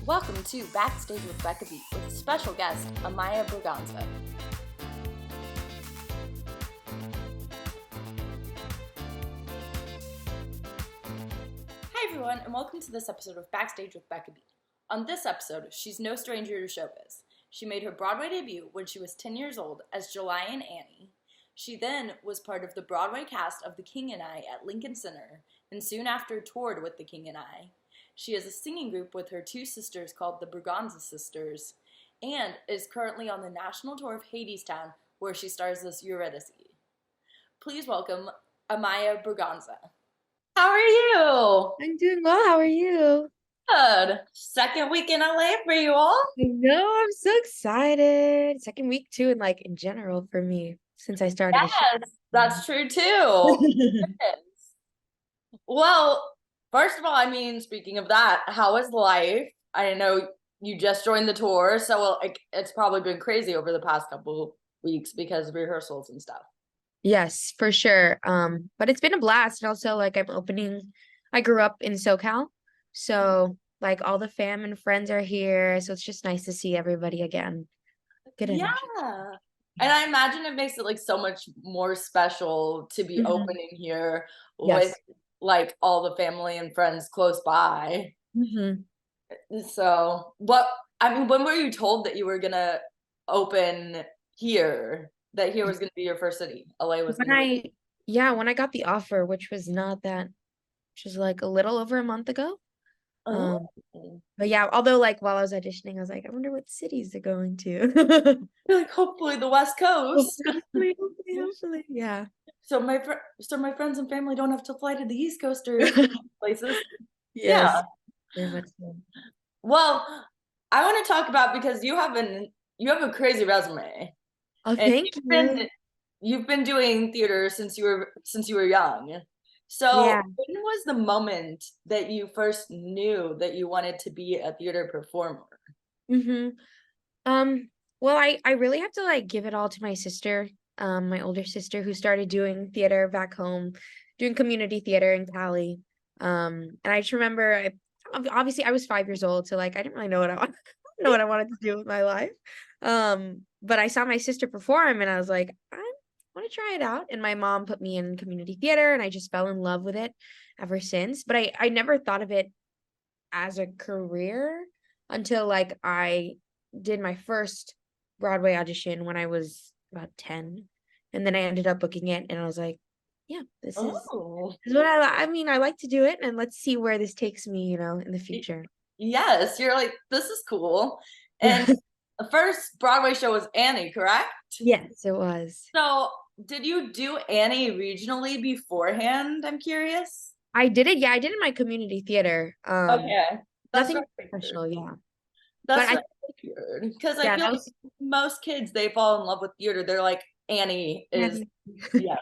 Welcome to Backstage with Becca with special guest Amaya Braganza. Hi everyone, and welcome to this episode of Backstage with Becca. On this episode, she's no stranger to showbiz. She made her Broadway debut when she was 10 years old as July in Annie. She then was part of the Broadway cast of The King and I at Lincoln Center, and soon after toured with The King and I. She has a singing group with her two sisters called the Braganza Sisters, and is currently on the National Tour of Hadestown, where she stars as Eurydice. Please welcome Amaya Braganza. How are you? I'm doing well. How are you? Good. Second week in LA for you all. I know. I'm so excited. Second week too, and like in general for me since I started the show. Yes, that's true too. Well, first of all, I mean, speaking of that, how is life? I know you just joined the tour, so it's probably been crazy over the past couple weeks because of rehearsals and stuff. Yes, for sure. But it's been a blast. And also like I grew up in SoCal. So like all the fam and friends are here. So it's just nice to see everybody again. Good energy. Yeah. And I imagine it makes it like so much more special to be opening here with like all the family and friends close by. So when were you told that you were gonna open here? That here was gonna be your first city? LA was when I got the offer, which was like a little over a month ago. But yeah, although like while I was auditioning, I was like, I wonder what cities they're going to. Like hopefully the West Coast. Hopefully. Yeah. So my friends and family don't have to fly to the East Coast or places. Yes. Yeah. Very much so. Well, I want to talk about because you have a crazy resume. Oh, thank you. You've been doing theater since you were young. So yeah. When was the moment that you first knew that you wanted to be a theater performer? Well, I really have to like give it all to my sister, my older sister who started doing theater back home, doing community theater in Cali. And I just remember obviously I was 5 years old, so like I didn't really know what I wanted to do with my life. But I saw my sister perform and I was like, I want to try it out. And my mom put me in community theater and I just fell in love with it ever since. But I never thought of it as a career until like I did my first Broadway audition when I was about 10. And then I ended up booking it and I was like, yeah, this is what I mean, I like to do it and let's see where this takes me, in the future. Yes, you're like, this is cool. And the first Broadway show was Annie, correct? Yes, it was. So did you do Annie regionally beforehand? I'm curious. I did it. Yeah, I did it in my community theater. Okay. That's nothing professional, yeah. That's what I figured. Because I feel like most kids, they fall in love with theater. They're like, Annie is, yes.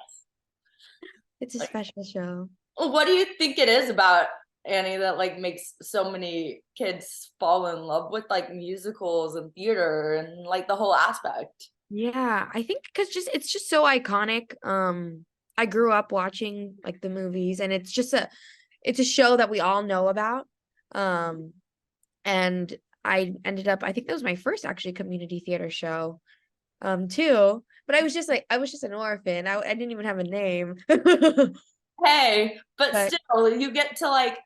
It's a special show. What do you think it is about Annie that like makes so many kids fall in love with like musicals and theater and like the whole aspect? Yeah, I think because it's just so iconic. I grew up watching like the movies and it's a show that we all know about. And I think that was my first actually community theater show, too. But I was just an orphan. I didn't even have a name. Hey, but still, you get to like,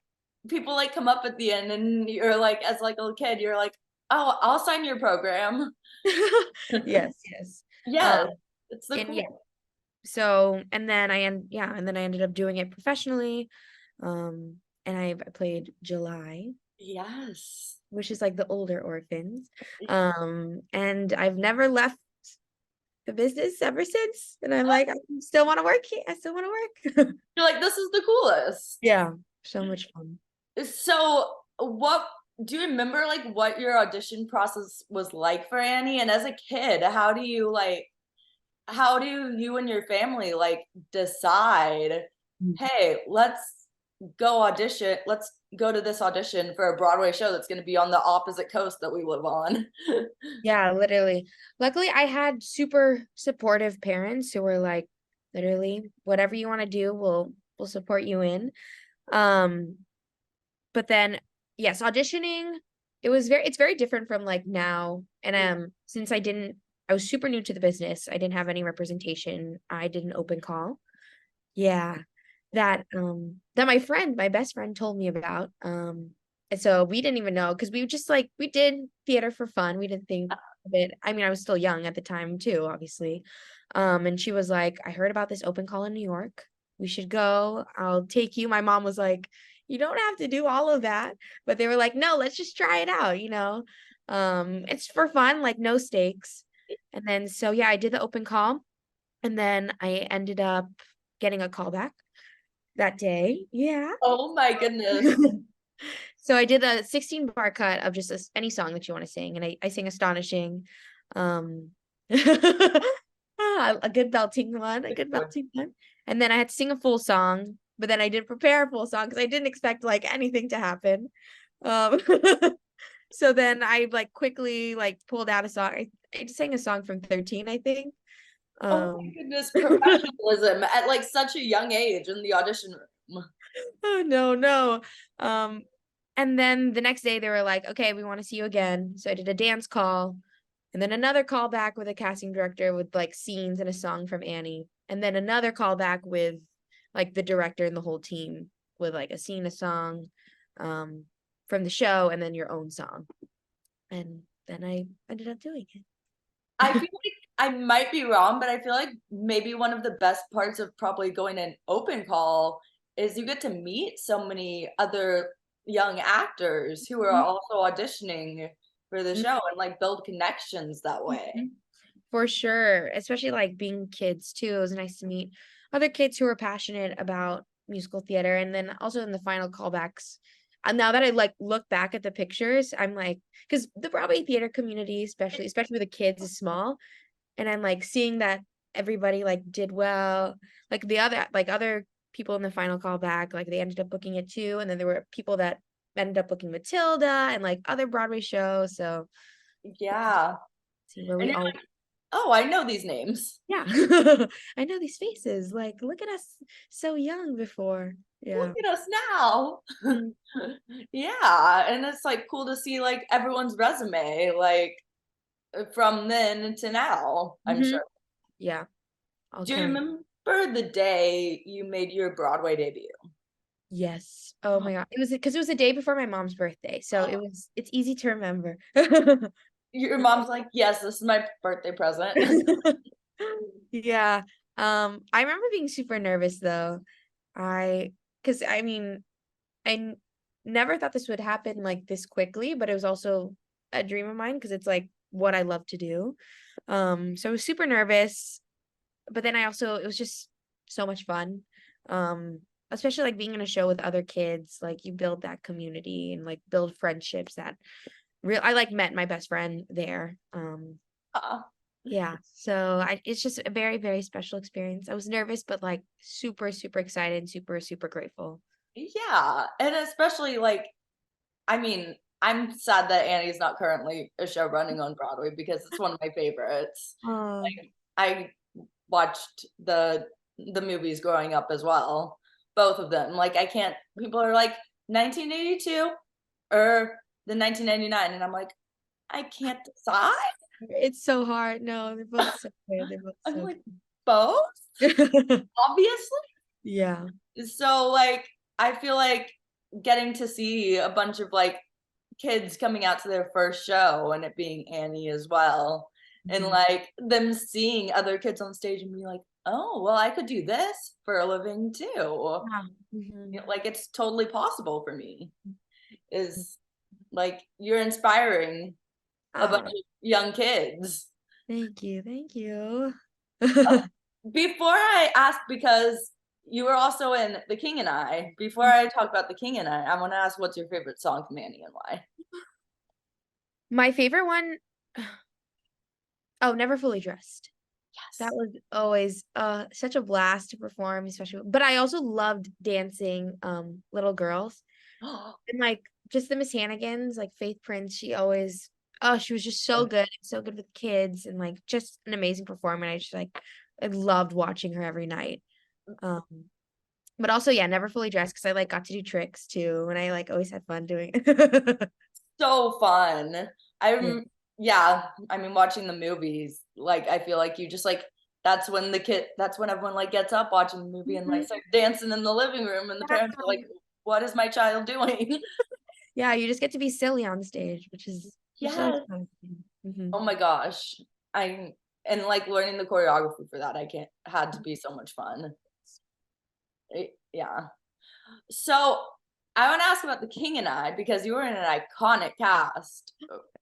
people like come up at the end and you're like, as like a little kid, you're like, oh, I'll sign your program. Yes. Yeah. It's the cool. Yeah. So, and then I ended up doing it professionally. And I played July. Yes. Which is like the older orphans. And I've never left the business ever since. And I'm like, I still want to work here. I still want to work. You're like, this is the coolest. Yeah. So much fun. So what do you remember like what your audition process was like for Annie? And as a kid, how do you and your family like decide, hey, let's go to this audition for a Broadway show that's going to be on the opposite coast that we live on? Yeah, literally. Luckily, I had super supportive parents who were like, literally, whatever you want to do, we'll support you in. But then, yes, auditioning it's very different from like now. And since I was super new to the business, I didn't have any representation. I did an open call. Yeah. That my best friend told me about. And so we didn't even know because we just like we did theater for fun. We didn't think of it. I mean, I was still young at the time too, obviously. And she was like, I heard about this open call in New York. We should go. I'll take you. My mom was like, you don't have to do all of that. But they were like, no, let's just try it out, you know. It's for fun, like no stakes. And then so yeah, I did the open call and then I ended up getting a call back that day. Yeah. Oh my goodness. So I did a 16 bar cut of just any song that you want to sing. And I sang Astonishing. Um, a good belting one, a good belting one. And then I had to sing a full song, but then I didn't prepare a full song because I didn't expect like anything to happen. Um, so then I like quickly like pulled out a song. I just sang a song from 13, I think. Oh my goodness, professionalism at like such a young age in the audition room. Oh no, no. Um, and then the next day they were like, okay, we want to see you again. So I did a dance call and then another call back with a casting director with like scenes and a song from Annie. And then another call back with like the director and the whole team with like a scene, a song, from the show, and then your own song. And then I ended up doing it. I feel like I might be wrong, but I feel like maybe one of the best parts of probably going an open call is you get to meet so many other young actors who are also auditioning for the show and like build connections that way. For sure, especially like being kids too. It was nice to meet other kids who were passionate about musical theater. And then also in the final callbacks, now that I like look back at the pictures, I'm like, because the Broadway theater community, especially with the kids, is small, and I'm like seeing that everybody like did well. Like the other people in the final callback, like they ended up booking it too, and then there were people that ended up booking Matilda and like other Broadway shows. So Yeah. see where And we you're all like, oh, I know these names. yeah. I know these faces. Like, look at us so young before. Look Yeah. at us now. Mm. Yeah. And it's like cool to see like everyone's resume, like from then to now, I'm Mm-hmm. sure. Yeah. I'll Do you count. remember the day you made your Broadway debut? Yes. Oh my God. It was because it was the day before my mom's birthday. So it's easy to remember. Your mom's like, yes, this is my birthday present. Yeah. I remember being super nervous though. Because I mean, never thought this would happen like this quickly, but it was also a dream of mine because it's like what I love to do. So I was super nervous, but then it was just so much fun. Um, Especially like being in a show with other kids, like you build that community and like build friendships that I like met my best friend there. Uh, Yeah. So it's just a very, very special experience. I was nervous, but like super, super excited, super, super grateful. yeah. And especially like, I mean, I'm sad that Annie's not currently a show running on Broadway because it's one of my favorites. Oh, I watched the movies growing up as well, both of them. Like I can't. People are like 1982 or the 1999, and I'm like, I can't decide. it's so hard. No, they're both so good. They're both I'm so like both, good. obviously. Yeah. So like, I feel like getting to see a bunch of like kids coming out to their first show and it being Annie as well. And Mhm. like them seeing other kids on stage and being like, oh, well, I could do this for a living too. Yeah. Mhm. Like it's totally possible for me. Is like you're inspiring a bunch Oh, of young kids. thank you. Thank you. Before I ask, because you were also in The King and I, before I talk about The King and I want to ask what's your favorite song from Annie and why? My favorite one, oh, Never Fully Dressed. That Yes. was always such a blast to perform, especially but I also loved dancing Little Girls. And like just the Miss Hannigans, like Faith Prince, she was just so good with kids and like just an amazing performer. And I loved watching her every night. Um but also yeah, Never Fully Dressed because I like got to do tricks too and I like always had fun doing it. so fun. Yeah. Yeah, I mean, watching the movies, like, I feel like you just, like that's when everyone, like, gets up watching the movie and, like, Mhm. start dancing in the living room, and the parents are like, "What is my child doing?" Yeah, you just get to be silly on stage, which is always Yes. fun. Mhm. Oh my gosh. I and, like, learning the choreography for that, I can't had to be so much fun. Yeah. So, I wanna ask about The King and I because you were in an iconic cast,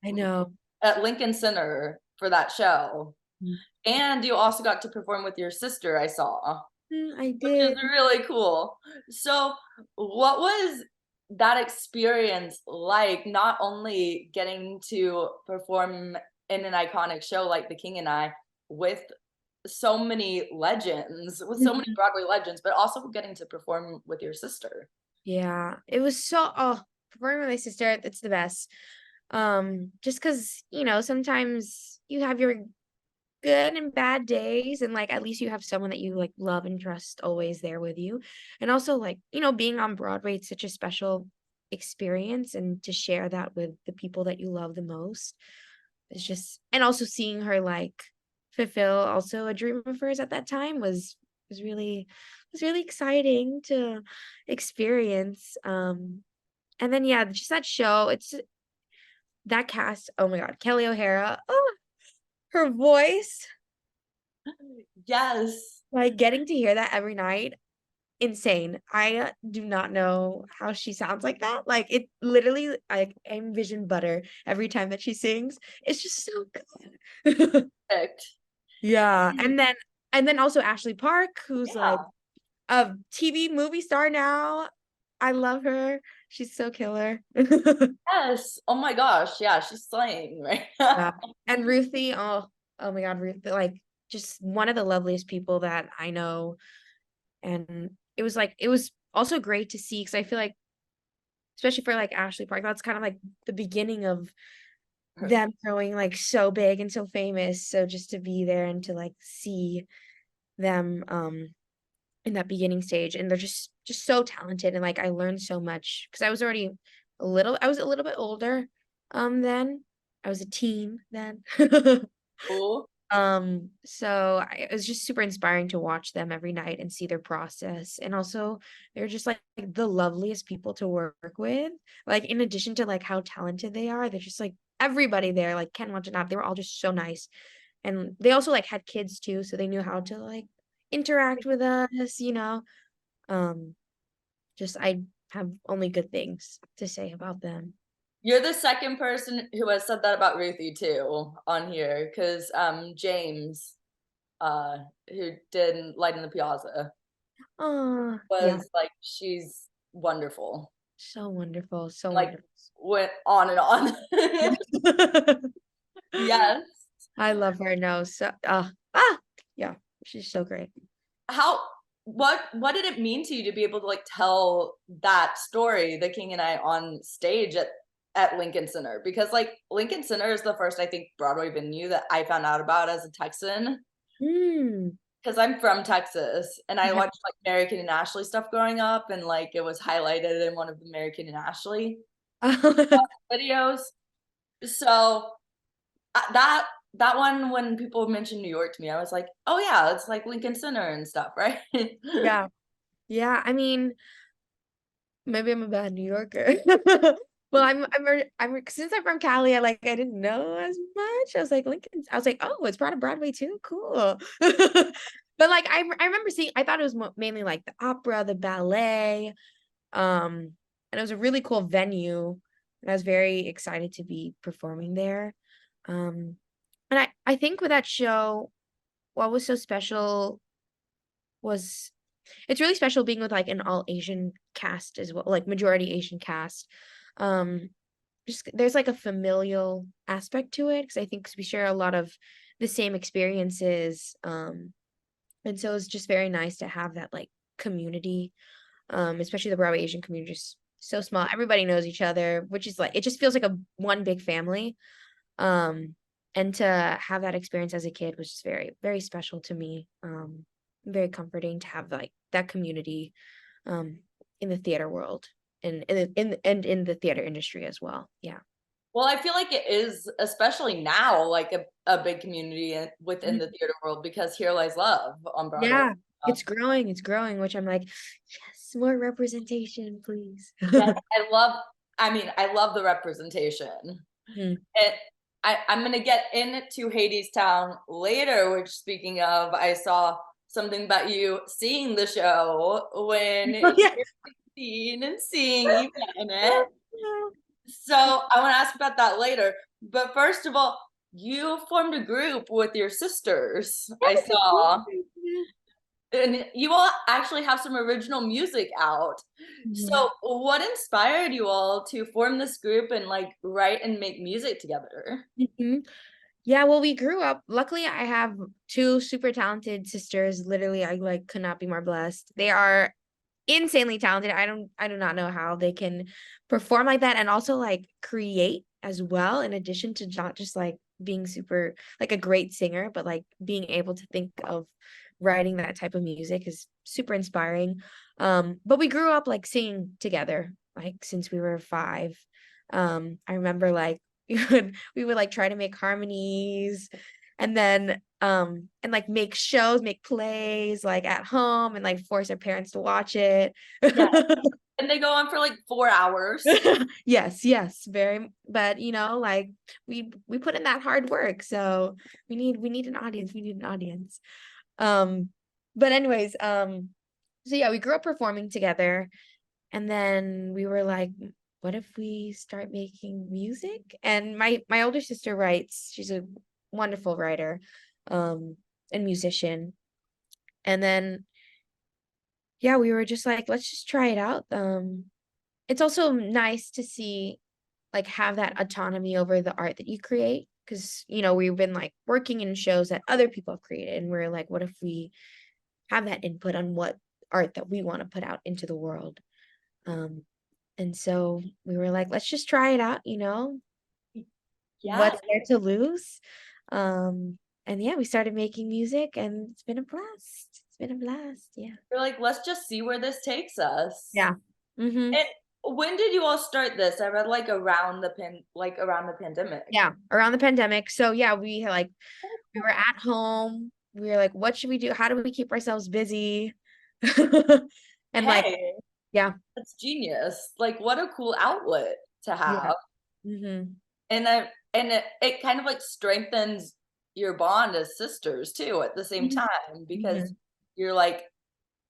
I know. at Lincoln Center for that show, Mm. and you also got to perform with your sister, I saw, I which is did. really cool. So, what was that experience like, not only getting to perform in an iconic show like The King and I with so many legends, with so many Mhm. Broadway legends, but also getting to perform with your sister? Yeah, it was performing with my sister, it's the best. Just because sometimes you have your good and bad days, and like at least you have someone that you like love and trust always there with you. And also like, being on Broadway, it's such a special experience, and to share that with the people that you love the most is just, and also seeing her like fulfill also a dream of hers at that time was really exciting to experience. And then yeah, just that show, it's that cast, oh my God, Kelly O'Hara, oh, her voice, Yes. like getting to hear that every night, insane. I do not know how she sounds like that. Like it literally, I envision butter every time that she sings. It's just so good. Perfect. Yeah. And then also Ashley Park, who's like Yeah. a TV movie star now. I love her. She's so killer. Yes. Oh my gosh, yeah, she's slaying right Yeah. now. And Ruthie, oh my God, Ruth, like just one of the loveliest people that I know. And it was also great to see because I feel like, especially for like Ashley Park, that's kind of like the beginning of them growing like so big and so famous. So just to be there and to like see them in that beginning stage, and they're just so talented, and like I learned so much because I was a little bit older then. I was a teen then. Cool. So it was just super inspiring to watch them every night and see their process. And also they're just like the loveliest people to work with. Like in addition to like how talented they are, they're just like everybody there, like Ken Watanabe, they were all just so nice. And they also like had kids too, so they knew how to like interact with us. Um, just I have only good things to say about them. You're the second person who has said that about Ruthie too on here, because James, uh, who did Light in the Piazza, Oh, yeah, was like, "She's wonderful." so wonderful, so Like, wonderful. went on and on. Yes. I love her. No, so yeah, she's so great. How what did it mean to you to be able to, like, tell that story, The King and I, on stage at Lincoln Center? Because, like, Lincoln Center is the first, I think, Broadway venue that I found out about as a Texan. Mm. Because 'cause I'm from Texas, and I Yeah. watched, like, Mary-Kate and Ashley stuff growing up, and, like, it was highlighted in one of the Mary-Kate and Ashley videos. So, that one, when people mentioned New York to me, I was like, "Oh, yeah, it's like Lincoln Center and stuff, right?" Yeah. Yeah, I mean, maybe I'm a bad New Yorker. Well, since I'm from Cali, I didn't know as much. I was like, "Oh, it's part of Broadway too? Cool." But, like, I remember seeing I thought it was mo mainly, like, the opera, the ballet, and it was a really cool venue, and I was very excited to be performing there. Um, and I think with that show, what was so special was it's really special being with, like, an all Asian cast as well, like, majority Asian cast. Um, just there's, like, a familial aspect to it because I think 'cause we share a lot of the same experiences, and so it's just very nice to have that, like, community, especially the Broadway Asian community is so small. Everybody knows each other, which is, like it just feels like a one big family. Um, and to have that experience as a kid was just very, very special to me. Very comforting to have like that community um in the theater world and in the theater industry as well. Yeah. Well, I feel like it is, especially now, like a big community within the Mhm. theater world because Here Lies Love on Broadway. Yeah, it's growing, which I'm like, yes, more representation, please. Yes, I love the representation. Mhm. And I'm gonna get into Hadestown later, which speaking of, I saw something about you seeing the show when Oh, you yeah. were 16 and seeing Eva in it. So I want to ask about that later. But first of all, you formed a group with your sisters, I Yes, of saw. course. And you all actually have some original music out. Mhm. So what inspired you all to form this group and like write and make music together? Mhm. Yeah, well, we grew up. Luckily, I have two super talented sisters. Literally, I like could not be more blessed. They are insanely talented. I do not know how they can perform like that and also like create as well, in addition to not just like being super like a great singer, but like being able to think of writing that type of music is super inspiring. But we grew up like singing together, like since we were 5. I remember like we would like try to make harmonies and then and like make shows, make plays like at home and like force our parents to watch it. Yeah. And they go on for like 4 hours. Yes, yes, very, but like we put in that hard work, so we need an audience, we need an audience. Um but anyways, so yeah, we grew up performing together and then we were like, what if we start making music? And my older sister writes, she's a wonderful writer, um and musician. And then yeah, we were just like, let's just try it out. It's also nice to see like have that autonomy over the art that you create because we've been like working in shows that other people have created and we're like, what if we have that input on what art that we want to put out into the world? And so we were like, let's just try it out, Yeah. what's there to lose? And yeah, we started making music and it's been a blast. It's been a blast. Yeah. You're like, let's just see where this takes us. Yeah. Mm-hmm. And when did you all start this? I read like around the pandemic. Yeah. Around the pandemic. So yeah, we were at home. We were like, what should we do? How do we keep ourselves busy? And like, Hey, yeah. that's genius. Like what a cool outlet to Yeah. have. Mm-hmm. And it kind of like strengthens your bond as sisters too at the same Mm-hmm. time because Mm-hmm. you're like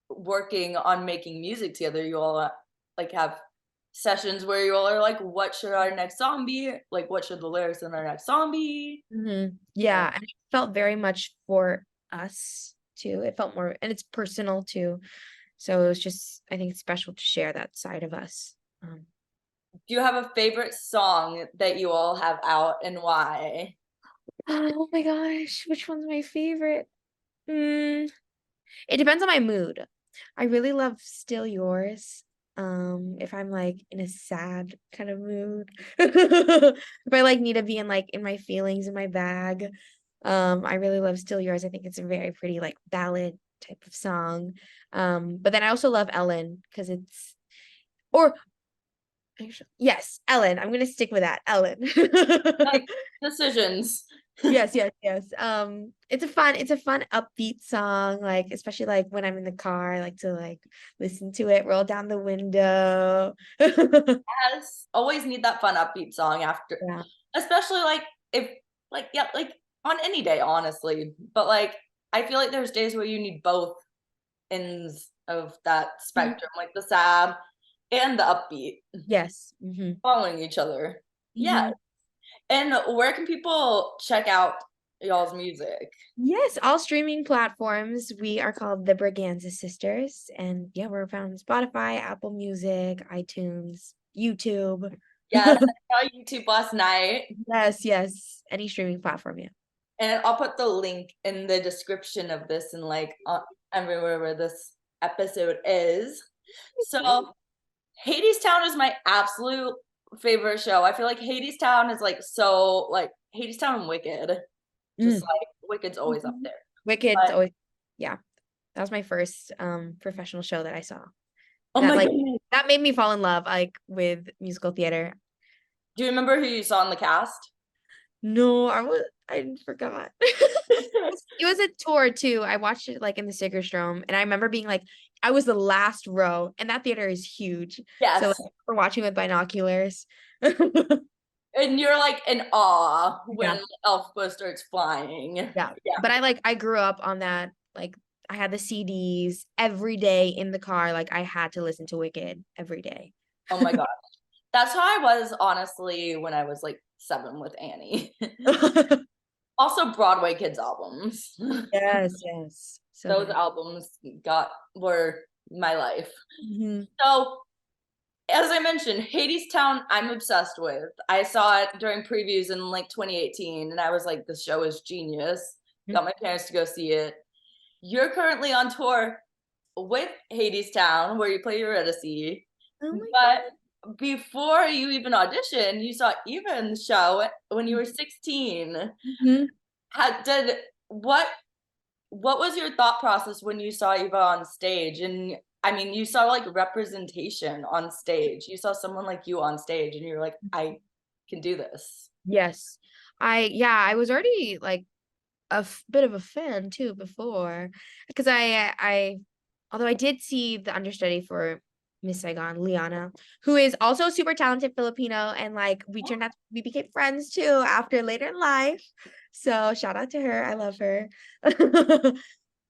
working on making music together. You all like have sessions where you all are like, what should our next song be? Like, what should the lyrics in our next song be? Mm-hmm. Uh, Yeah. And it felt very much for us too. It felt more, and it's personal too. So it was just, I think it's special to share that side of us. Um, do you have a favorite song that you all have out and why? oh my gosh, which one's my favorite? Mm, it depends on my mood. I really love Still Yours. If I'm like in a sad kind of mood. If I like need to be in my feelings in my bag. I really love Still Yours. I think it's a very pretty like ballad type of song. But then I also love Ellen because it's or actually, yes, Ellen. I'm gonna stick with that. Ellen. Like decisions. Yes, yes, yes. It's a fun upbeat song, like especially like when I'm in the car, I like to like listen to it, roll down the window. Yes, always need that fun upbeat song after, Yeah. especially like if like yeah, like on any day, honestly. But like I feel like there's days where you need both ends of that Mhm. spectrum, like the sad and the upbeat, Yes. Hmm. following each other. Yeah. Hmm. And where can people check out y'all's music? Yes, all streaming platforms. We are called the Braganza Sisters, and yeah, we're found on Spotify, Apple Music, iTunes, YouTube. Yes, I saw YouTube last night, Yes, yes, any streaming platform. Yeah. and I'll put the link in the description of this and like everywhere where this episode is. So Hadestown is my absolute favorite show. I feel like Hadestown is like so like Hadestown and Wicked. Just Mm. like Wicked's always up Mhm. there. Wicked's But always, yeah. That was my first professional show that I saw. oh That my like goodness. that made me fall in love like with musical theater. Do you remember who you saw in the cast? No, I forgot. It was a tour too. I watched it like in the Sickerstrom, and I remember being like, I was the last row, and that theater is huge. So Yes. like, we're watching with binoculars. And you're like in awe when Yeah, Elfba starts flying. yeah. Yeah. But I grew up on that. Like I had the CDs every day in the car. Like I had to listen to Wicked every day. Oh my God. That's how I was honestly when I was like 7 with Annie. Also Broadway Kids albums. Yes, yes. So Those good. albums were my life. Hmm. So as I mentioned, Hadestown, I'm obsessed with. I saw it during previews in like 2018, and I was like, this show is genius. Got my parents to go see it. You're currently on tour with Hadestown, where you play Eurydice. Oh my But before you even auditioned, you saw Eva in the show when you God. were 16. Mhm. How did what was your thought process when you saw Eva on stage? And I mean, you saw like representation on stage. You saw someone like you on stage, and you're like, I can do this. Yes. I was already like bit of a fan too before because I although I did see the understudy for Miss Saigon, Liana, who is also a super talented Filipino, and like we became friends too after later in life. So shout out to her. I love her.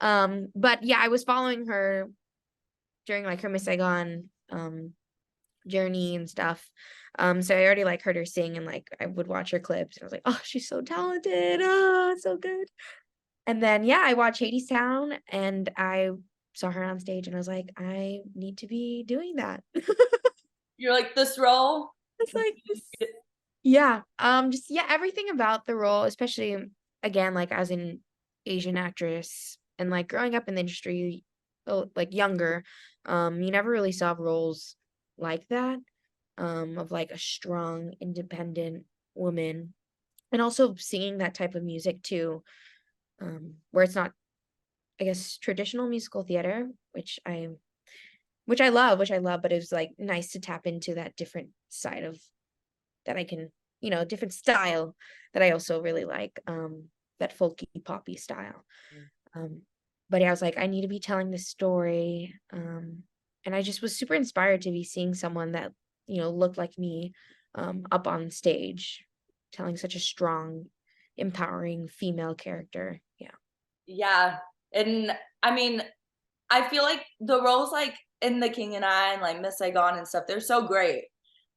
But yeah, I was following her during like her Miss Saigon journey and stuff. So I already like heard her sing, and like I would watch her clips and I was like, oh, she's so talented. Oh, so good. And then yeah, I watched Hadestown and I saw her on stage and I was like, I need to be doing that. You're like, this role. It's like this. Yeah. Just yeah, everything about the role, especially again, like as an Asian actress and like growing up in the industry, like younger, you never really saw roles like that, of like a strong, independent woman. And also singing that type of music too, where it's not, I guess, traditional musical theater, which I love, but it was like nice to tap into that different side of that I can, different style that I also really like, that folky poppy style. Um, but yeah, I was like, I need to be telling this story. And I just was super inspired to be seeing someone that, looked like me, up on stage, telling such a strong, empowering female character. Yeah. Yeah. And I mean, I feel like the roles like in The King and I and like Miss Saigon and stuff, they're so great.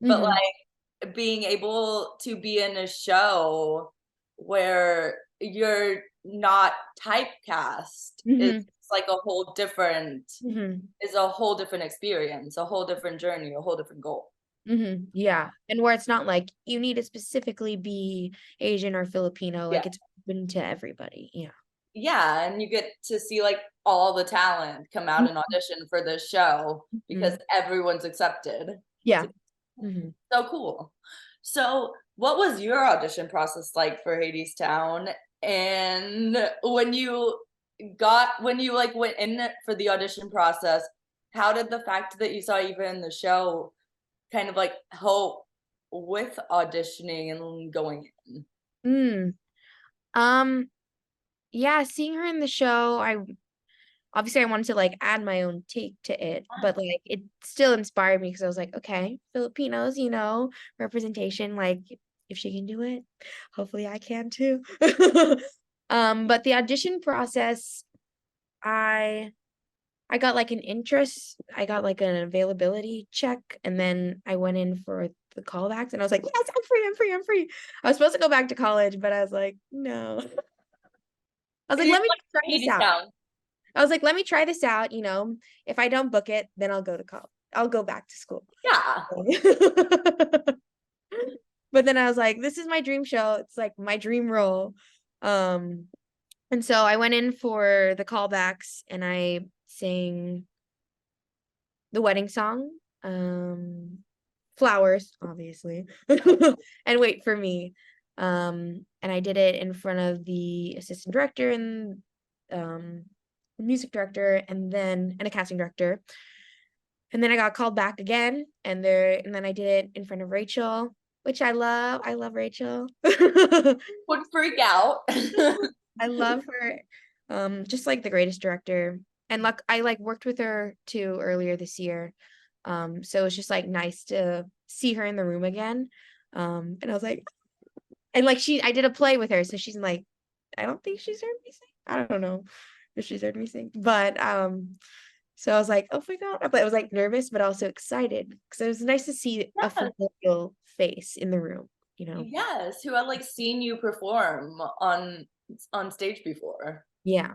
But Hmm. like being able to be in a show where you're not typecast Hmm. like a whole different Hmm. is a whole different experience, a whole different journey, a whole different goal. Hmm. Yeah. And where it's not like you need to specifically be Asian or Filipino, Yeah. like it's open to everybody. Yeah. Yeah, and you get to see like all the talent come out and audition for this show because Mhm. everyone's accepted. Yeah. So, Hmm. so cool. So, what was your audition process like for Hadestown? And when you like went in for the audition process, how did the fact that you saw Eva in the show kind of like help with auditioning and going in? Mm. Um, yeah, seeing her in the show, I obviously I wanted to like add my own take to it, but like it still inspired me because I was like, okay, Filipinos, representation, like if she can do it, hopefully I can too. But the audition process, I I got like an interest, I got like an availability check, and then I went in for the callbacks and I was like, yes, I'm free, I'm free, I'm free. I was supposed to go back to college, but I was like, no. I was And like, you're let me try like this out. Hadestown. I was like, let me try this out. If I don't book it, then I'll go to college. I'll go back to school. Yeah. But then I was like, this is my dream show. It's like my dream role. Um, and so I went in for the callbacks and I sang the wedding song, Flowers, obviously, and Wait for Me. And I did it in front of the assistant director and the music director and a casting director. And then I got called back again and then I did it in front of Rachel. which I love. I love Rachel. Would freak out. I love her. Just like the greatest director. And like I like worked with her too earlier this year. So it's just like nice to see her in the room again. And I was like, and like I did a play with her, so she's like, I don't think she's heard me sing. I don't know if she's heard me sing, but so I was like, oh my God. But I was like nervous, but also excited because it was nice to see a Yes. familiar face in the room, you know? Yes, who had like seen you perform on stage before. Yeah.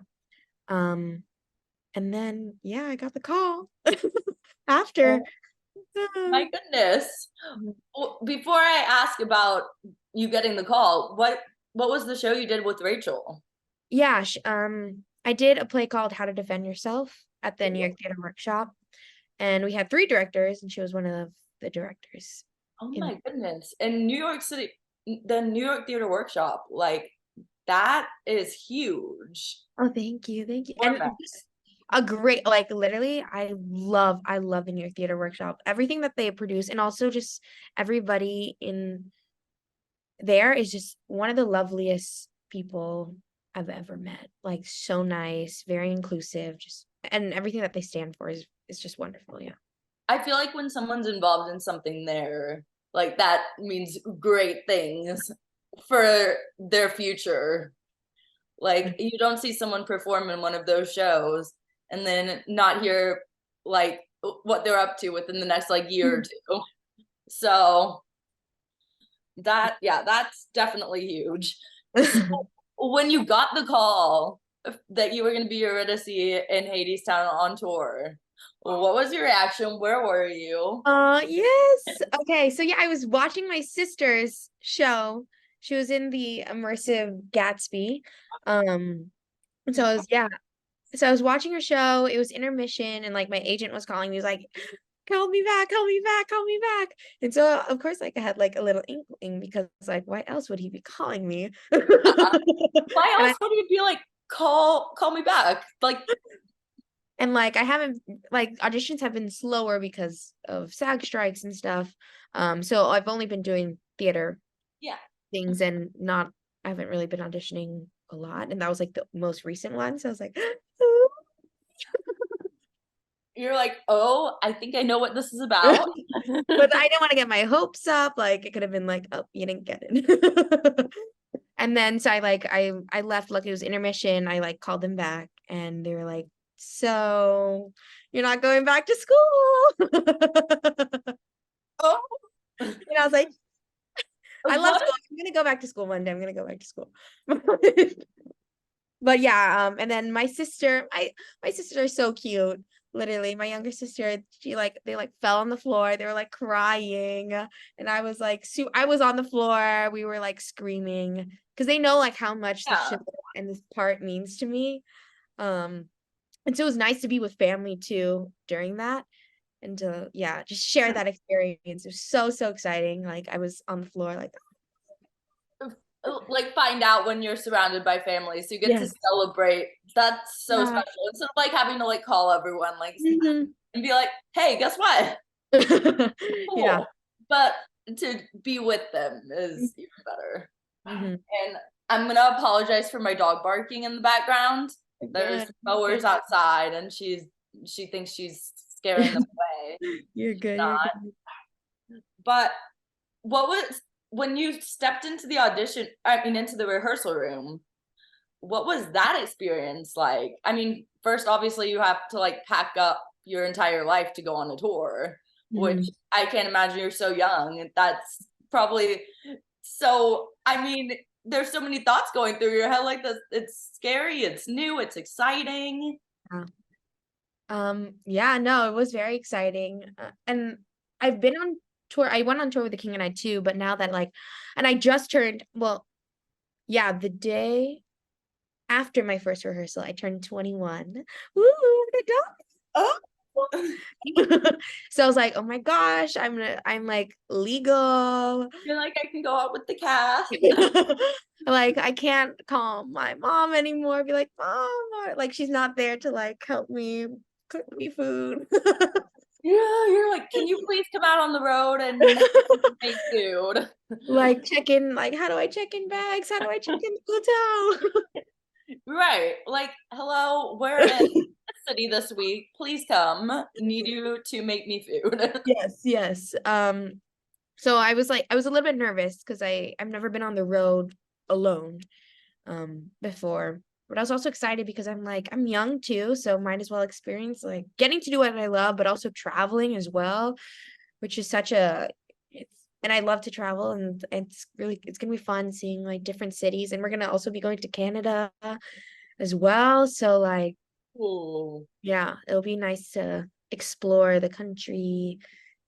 Um, and then yeah, I got the call after. Oh my goodness. Before I ask about you getting the call, what was the show you did with Rachel? Yeah, I did a play called How to Defend Yourself at the New York Theater Workshop, and we had three directors, and she was one of the directors. Oh In my goodness. In New York City, the New York Theater Workshop, like that is huge Oh, thank you, and format. just a great like literally, I love the New York Theater Workshop, everything that they produce, and also just everybody in there is just one of the loveliest people I've ever met. Like so nice, very inclusive, just and everything that they stand for is just wonderful. Yeah. I feel like when someone's involved in something there, like that means great things for their future. Like you don't see someone perform in one of those shows and then not hear like what they're up to within the next like year or two. So that yeah, that's definitely huge. So when you got the call that you were going to be Eurydice in Hadestown on tour, what was your reaction? Where were you? Yes. Okay, so yeah, I was watching my sister's show. She was in the immersive Gatsby. And so I was yeah. So I was watching her show. It was intermission, and like my agent was calling me. He was like, call me back, call me back, call me back. And so of course like I had like a little inkling because like why else would he be calling me? Why And else would you be like, call me back? Like, like I haven't like auditions have been slower because of SAG strikes and stuff. So I've only been doing theater yeah. things and not I haven't really been auditioning a lot. And that was like the most recent one. So I was like, You're like, oh, I think I know what this is about. but I didn't want to get my hopes up. Like it could have been like, oh, you didn't get it. And then so I left like it was intermission. I like called them back and they were like, so you're not going back to school. Oh, And I was like, I love what? school. I'm gonna go back to school one day. I'm gonna go back to school. But yeah, and then my sisters are so cute. Literally, my younger sister, she like they like fell on the floor. They were like crying, and I was like, I was on the floor. We were like screaming because they know like how much the show Yeah. and this part means to me. Um, and so it was nice to be with family too during that, and to yeah, just share that experience. It was so exciting. Like I was on the floor, like Like find out when you're surrounded by family, so you get to yes, celebrate. That's so yeah. special. Instead of like having to like call everyone, like Mhm. and be like, hey, guess what? Yeah. Cool. But to be with them is even better. Mhm. And I'm gonna apologize for my dog barking in the background. There's Good. mowers outside, and she thinks she's scaring them away. You're good. You're Not. good. But what was when you stepped into the audition? I mean, into the rehearsal room. What was that experience like? I mean, first, obviously, you have to like pack up your entire life to go on a tour, which Mhm. I can't imagine you're so young. That's probably so. I mean, there's so many thoughts going through your head like this. It's scary, it's new, it's exciting. Yeah. Yeah, no, it was very exciting. And I've been on tour. I went on tour with the King and I too, but now that like, and I just turned, well, yeah, the day after my first rehearsal, I turned 21. Woo, the Oh, dog. So I was like, oh my gosh, I'm like legal. you're like, I can go out with the cast. Like I can't call my mom anymore, be like, mom, or like she's not there to like help me cook me food. Yeah, you're like, can you please come out on the road and make food? Like check in, like how do I check in bags? How do I check in the Right. Like, hello, we're in hotel? the city this week. Please come. Need you to make me food. Yes, yes. So I was like, I was a little bit nervous because I've never been on the road alone before. But I was also excited because I'm like, I'm young too, so might as well experience like getting to do what I love, but also traveling as well, which is such a it's and I love to travel, and it's gonna be fun seeing like different cities, and we're gonna also be going to Canada as well. So like, Ooh. yeah, it'll be nice to explore the country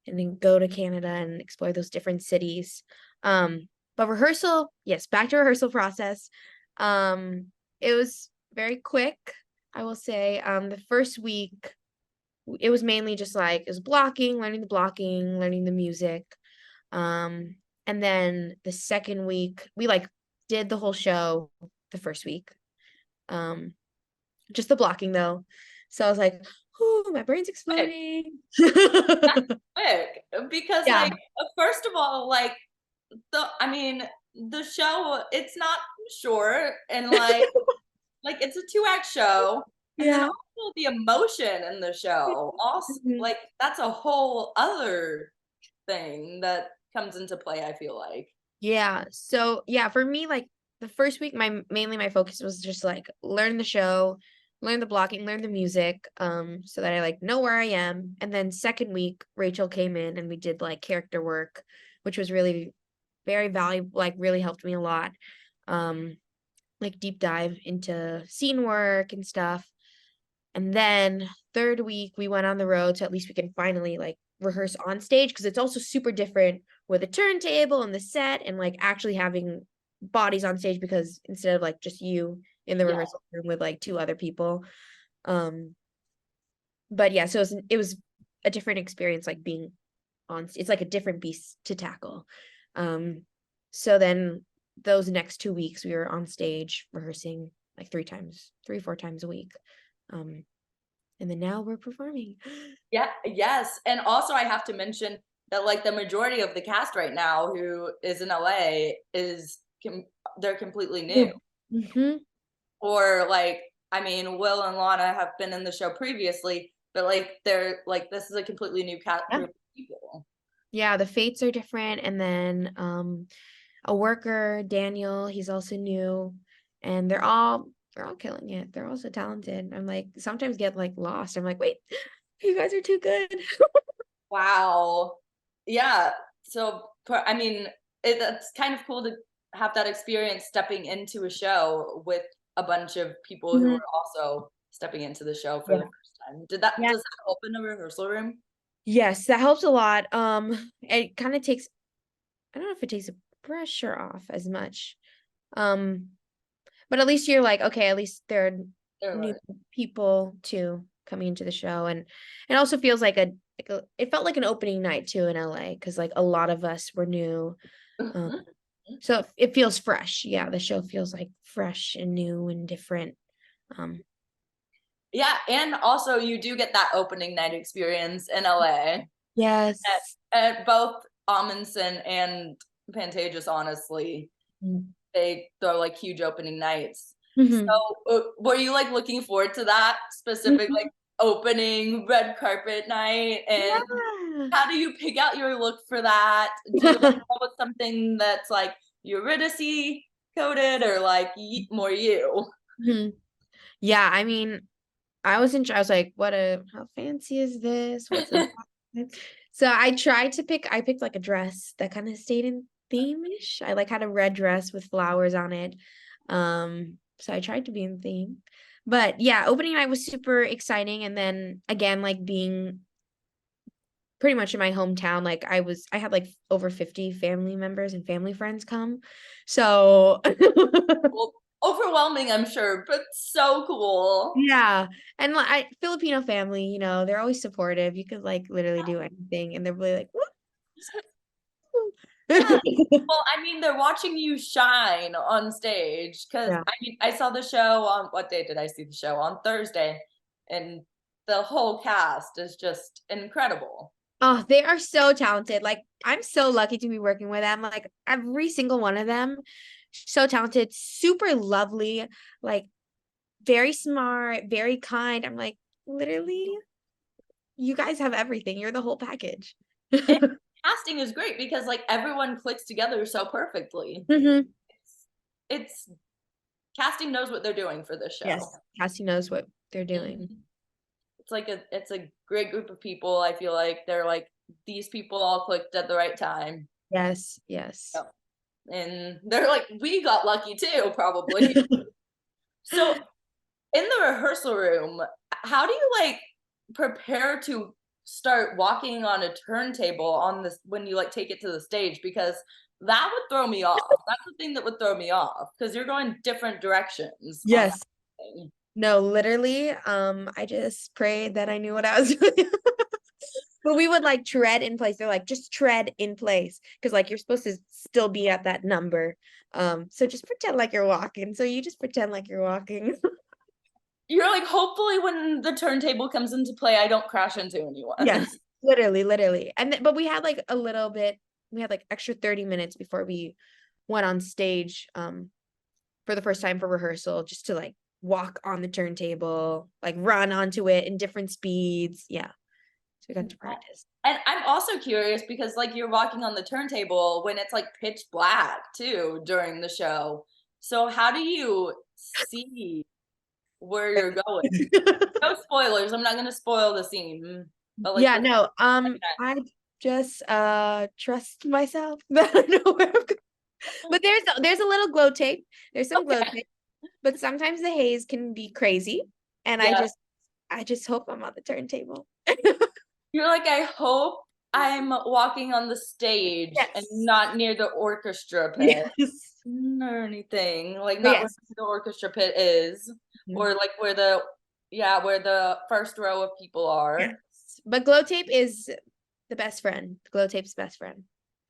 and then go to Canada and explore those different cities. But rehearsal, yes, back to rehearsal process. Um, it was very quick, I will say. The first week, it was mainly just like it was blocking, learning the music. Um, and then the second week, we like did the whole show the first week. Um, just the blocking though. So I was like, "Ooh, my brain's Quick. exploding." That's quick. Because Yeah. like first of all, like I mean, the show, it's not short and like it's a 2-act show. And then Yeah. also the emotion in the show. Also Mhm. like that's a whole other thing that comes into play, I feel like. Yeah. So yeah, for me, like the first week, my focus was just like learn the show, learn the blocking, learn the music, so that I like know where I am. And then second week, Rachel came in and we did like character work, which was really very valuable, like really helped me a lot. Um, like deep dive into scene work and stuff. And then third week we went on the road, so at least we can finally like rehearse on stage because it's also super different with a turntable and the set and like actually having bodies on stage because instead of like just you in the Yeah. rehearsal room with like two other people. Um but yeah, so it was a different experience like being on it's like a different beast to tackle. So then those next 2 weeks we were on stage rehearsing like 4 times a week. Um and then now we're performing. Yeah, yes. And also I have to mention that like the majority of the cast right now who is in LA they're completely new. Mm-hmm. Or like I mean, Will and Lana have been in the show previously, but like they're like this is a completely new cat Yeah. group of people. Yeah, the fates are different. And then a worker, Daniel, he's also new. And they're all killing it. They're all so talented. I'm like sometimes get like lost. I'm like, wait, you guys are too good. Wow. Yeah. So I mean, that's kind of cool to have that experience stepping into a show with a bunch of people who Mhm. are also stepping into the show for the Yeah. first time. Did that Yeah. does that help in the rehearsal room? Yes, that helps a lot. It kind of takes, I don't know if it takes the pressure off as much. Um, but at least you're like, okay, at least there are They're new learning. people too coming into the show, and it also feels like it felt like an opening night too in LA because like a lot of us were new. Um, so it feels fresh. Yeah, the show feels like fresh and new and different. Um, Yeah, and also you do get that opening night experience in LA yes. at both Amundsen and Pantages, honestly. They throw like huge opening nights. So Mm-hmm. were you like looking forward to that specific like opening red carpet night? And Yeah. how do you pick out your look for that? Do you like go with something that's like Eurydice coded or like more you? Mhm. Yeah, I mean, I was like, how fancy is this? What's the So I picked like a dress that kind of stayed in theme-ish. I like had a red dress with flowers on it. So I tried to be in theme. But yeah, opening night was super exciting. And then again, like being pretty much in my hometown, like I had like over 50 family members and family friends come. So Well, overwhelming, I'm sure, but so cool. yeah. And like Filipino family, they're always supportive. You could like literally do anything and they're really like, "Woo." Yeah. Well, I mean, they're watching you shine on stage because Yeah. I mean, I saw the show on what day did I see the show? On Thursday. And the whole cast is just incredible. Oh, they are so talented. Like, I'm so lucky to be working with them. Like, every single one of them, so talented, super lovely, like very smart, very kind. I'm like, literally, you guys have everything. You're the whole package. And casting is great because like everyone clicks together so perfectly. Mm-hmm. It's casting knows what they're doing for this show. Yes, Cassie knows what they're doing. Mhm. It's a great group of people. I feel like they're like these people all clicked at the right time. Yes, yes. Yep. And they're like, we got lucky too, probably. So in the rehearsal room, how do you like prepare to start walking on a turntable on this when you like take it to the stage? Because that would throw me off. That's the thing that would throw me off because you're going different directions on that Yes. thing. No, literally, I just prayed that I knew what I was doing. But we would like tread in place. They're like, just tread in place. Because like you're supposed to still be at that number. So just pretend like you're walking. So you just pretend like you're walking. You're like, hopefully when the turntable comes into play, I don't crash into anyone. Yes, literally, literally. And but we had like a little bit, we had like extra 30 minutes before we went on stage for the first time for rehearsal, just to like walk on the turntable, like run onto it in different speeds. Yeah. So we got to practice. And I'm also curious because like you're walking on the turntable when it's like pitch black too during the show. So how do you see where you're going? No spoilers. I'm not gonna spoil the scene. But like Yeah, no. I just trust myself that I know where I'm going. But there's a little glow tape. There's some glow tape, but sometimes the haze can be crazy. And yeah, I just hope I'm on the turntable. you're like, I hope I'm walking on the stage and Yes. not near the orchestra pit Yes. or anything. Like But not where yes. the orchestra pit is. Mhm. Or like where the first row of people Yes. are. But glow tape is the best friend. Glow tape's best friend.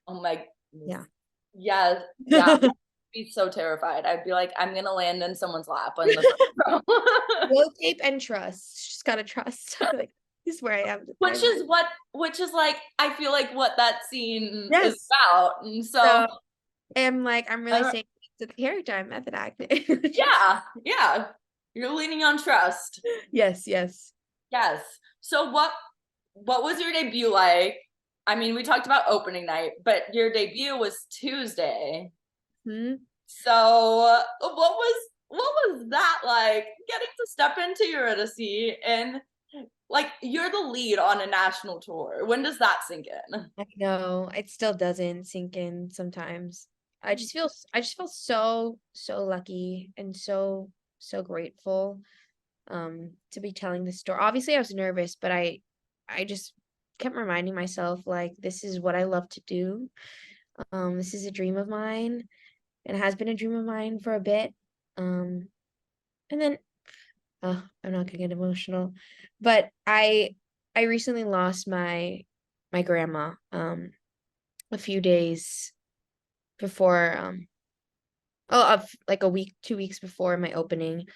Oh my Yeah. yeah, yeah. I'd be so terrified. I'd be like, I'm gonna land in someone's lap on the first row. Glow tape and trust. Just gotta trust. Like, this is where I am. Which is like I feel like what that scene is Yes. about. And so So I'm like, I'm really uh, saying to the character, I'm method acting. yeah. You're leaning on trust. Yes, yes. Yes. So what was your debut like? I mean, we talked about opening night, but your debut was Tuesday. Hmm. So what was that like getting to step into Eurydice and like you're the lead on a national tour? When does that sink in? I know it still doesn't sink in sometimes. I just feel so, so lucky and so, so grateful to be telling this story. Obviously I was nervous, but I just kept reminding myself like this is what I love to do. This is a dream of mine. It has been a dream of mine for a bit. Um, and then I'm not gonna get emotional, but I recently lost my grandma a few days before of like a week, 2 weeks before my opening.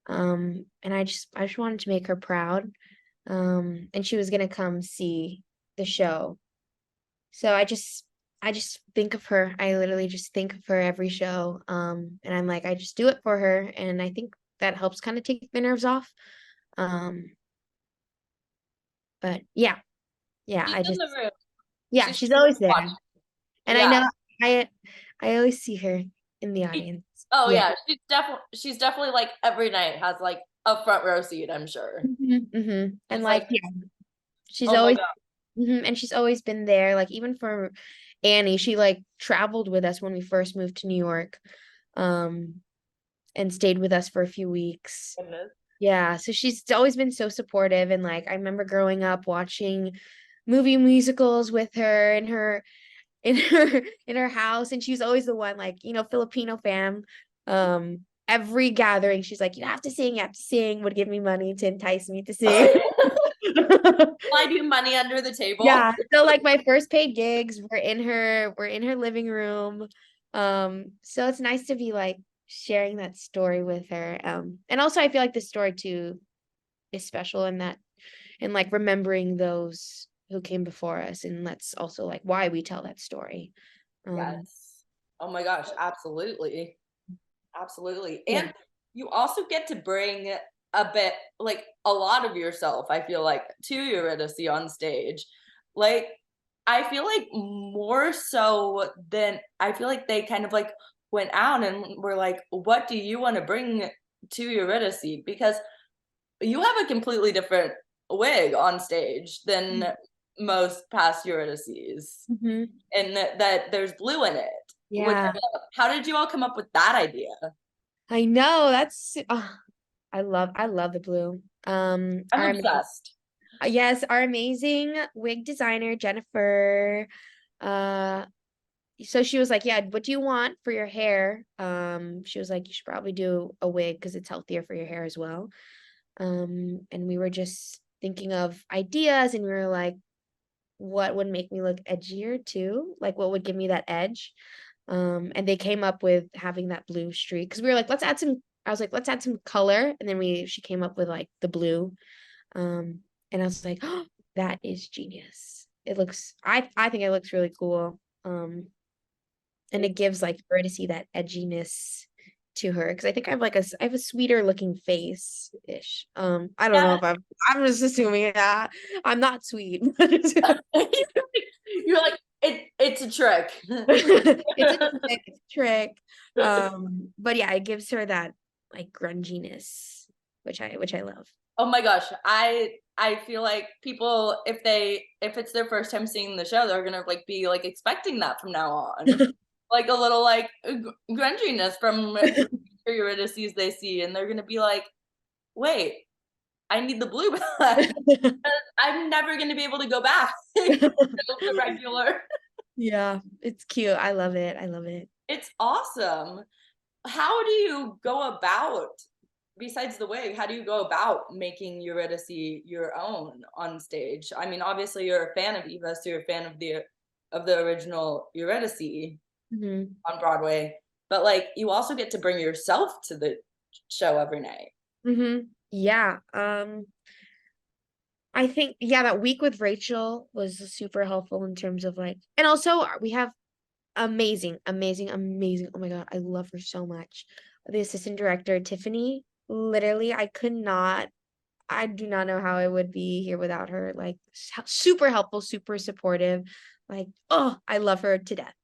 And I just wanted to make her proud. And she was gonna come see the show. So I just think of her. I literally just think of her every show. And I'm like, I just do it for her. And I think that helps kind of take the nerves off. Um, but yeah, yeah, She's in the room. yeah, She's she's always there. watching. And I Yeah. know I I always see her in the audience. Oh Yeah. yeah, she's definitely like every night has like a front row seat, I'm sure. And She's like, like, yeah, she's oh my always god. and she's always been there. Like even for Annie, she like traveled with us when we first moved to New York, um, and stayed with us for a few weeks. Goodness. Yeah, so she's always been so supportive. And like I remember growing up watching movie musicals with her in her house, and she's always the one, like, Filipino fam. Every gathering she's like, you have to sing, would give me money to entice me to sing. I do money under the table. Yeah, so like my first paid gigs were in her living room. So it's nice to be like sharing that story with her. And also I feel like the story too is special in that and like remembering those who came before us, and that's also like why we tell that story. Yes. Oh my gosh, absolutely. Absolutely. Yeah. And you also get to bring a bit, like a lot of yourself, I feel like, to Eurydice on stage. Like, I feel like more so than I feel like they kind of like went out and were like, what do you want to bring to Eurydice? Because you have a completely different wig on stage than most past Eurydices. Mm-hmm. And that there's blue in it. Which, Yeah, how did you all come up with that idea? I know. That's I love the blue. I'm obsessed. Yes, our amazing wig designer, Jennifer. Uh, so she was like, "Yeah, what do you want for your hair?" She was like, "You should probably do a wig because it's healthier for your hair as well." And we were just thinking of ideas, and we were like, "What would make me look edgier too? Like, what would give me that edge?" And they came up with having that blue streak because we were like, "Let's add some." I was like, "Let's add some color," and then she came up with like the blue. And I was like, oh, that is genius. I think it looks really cool. And it gives like her to see that edginess to her because I think I have a sweeter looking face ish. I don't know Yeah. if I'm just assuming that I'm not sweet. You're like, it's a trick. It's a trick. But yeah, it gives her that like grunginess, which I love. Oh my gosh, I feel like people, if it's their first time seeing the show, they're gonna like be like expecting that from now on, like a little like grunginess from Eurydices they see, and they're gonna be like, wait, I need the blue back. I'm never gonna be able to go back to the regular. Yeah, it's cute. I love it. I love it. It's awesome. How do you go about, besides the wig, how do you go about making Eurydice your own on stage? I mean, obviously you're a fan of Eva, so you're a fan of the original Eurydice Hmm. on Broadway, but like you also get to bring yourself to the show every night. Hmm. Yeah. I think that week with Rachel was super helpful in terms of like, and also we have amazing, amazing, amazing. Oh my God, I love her so much. The assistant director, Tiffany. Literally, I do not know how I would be here without her. Like super helpful, super supportive. Like, oh, I love her to death.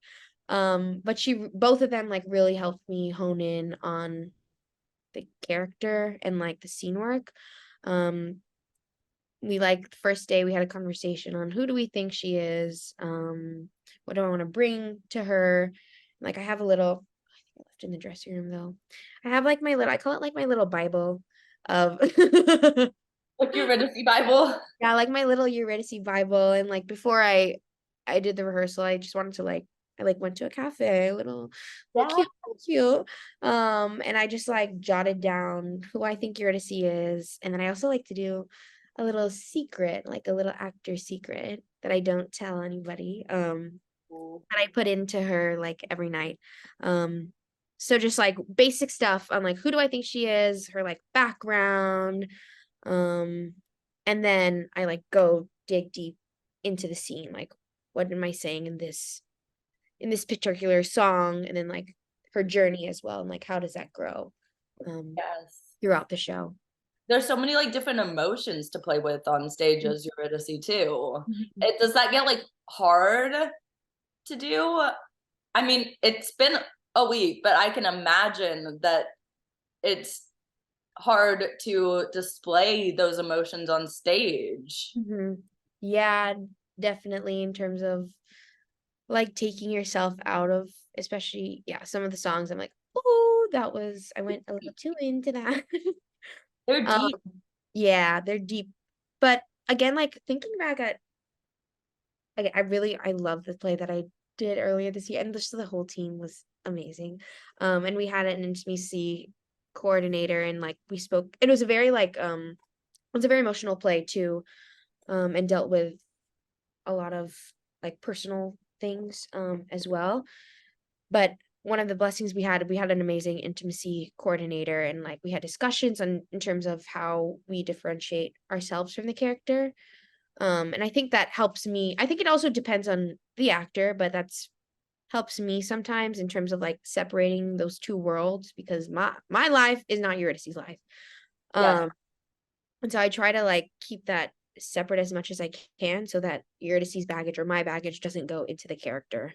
But both of them like really helped me hone in on the character and like the scene work. Um, we like the first day we had a conversation on who do we think she is, what do I want to bring to her. Like I have a little, I think I left in the dressing room though. I have like I call it like my little Bible of Like Eurydice Bible. yeah, like my little Eurydice Bible. And like before I did the rehearsal, I just wanted to like I like went to a cafe, a little Yeah. cute, cute. And I just like jotted down who I think Eurydice is. And then I also like to do a little secret, like a little actor secret that I don't tell anybody. That I put into her like every night. So just like basic stuff on like who do I think she is, her like background, um, and then I like go dig deep into the scene, like what am I saying in this particular song, and then like her journey as well, and like how does that grow Yes. throughout the show. There's so many like different emotions to play with on stage as Eurydice too. Mhm. Does that get like hard to do? I mean, it's been a week, but I can imagine that it's hard to display those emotions on stage. Mhm. Yeah, definitely in terms of like taking yourself out of, especially some of the songs I'm like, oh, I went a little too into that. They're um deep. yeah, they're deep. But again, like thinking back at I love the play that I did earlier this year, and just the whole team was amazing. And we had an intimacy coordinator, and like we spoke. It was a very it was a very emotional play too, and dealt with a lot of like personal things as well. But one of the blessings we had an amazing intimacy coordinator, and like we had discussions on in terms of how we differentiate ourselves from the character. And I think that helps me. I think it also depends on the actor, but that's helps me sometimes in terms of like separating those two worlds, because my life is not Eurydice's life. Yes. And so I try to like keep that separate as much as I can, so that Eurydice's baggage or my baggage doesn't go into the character.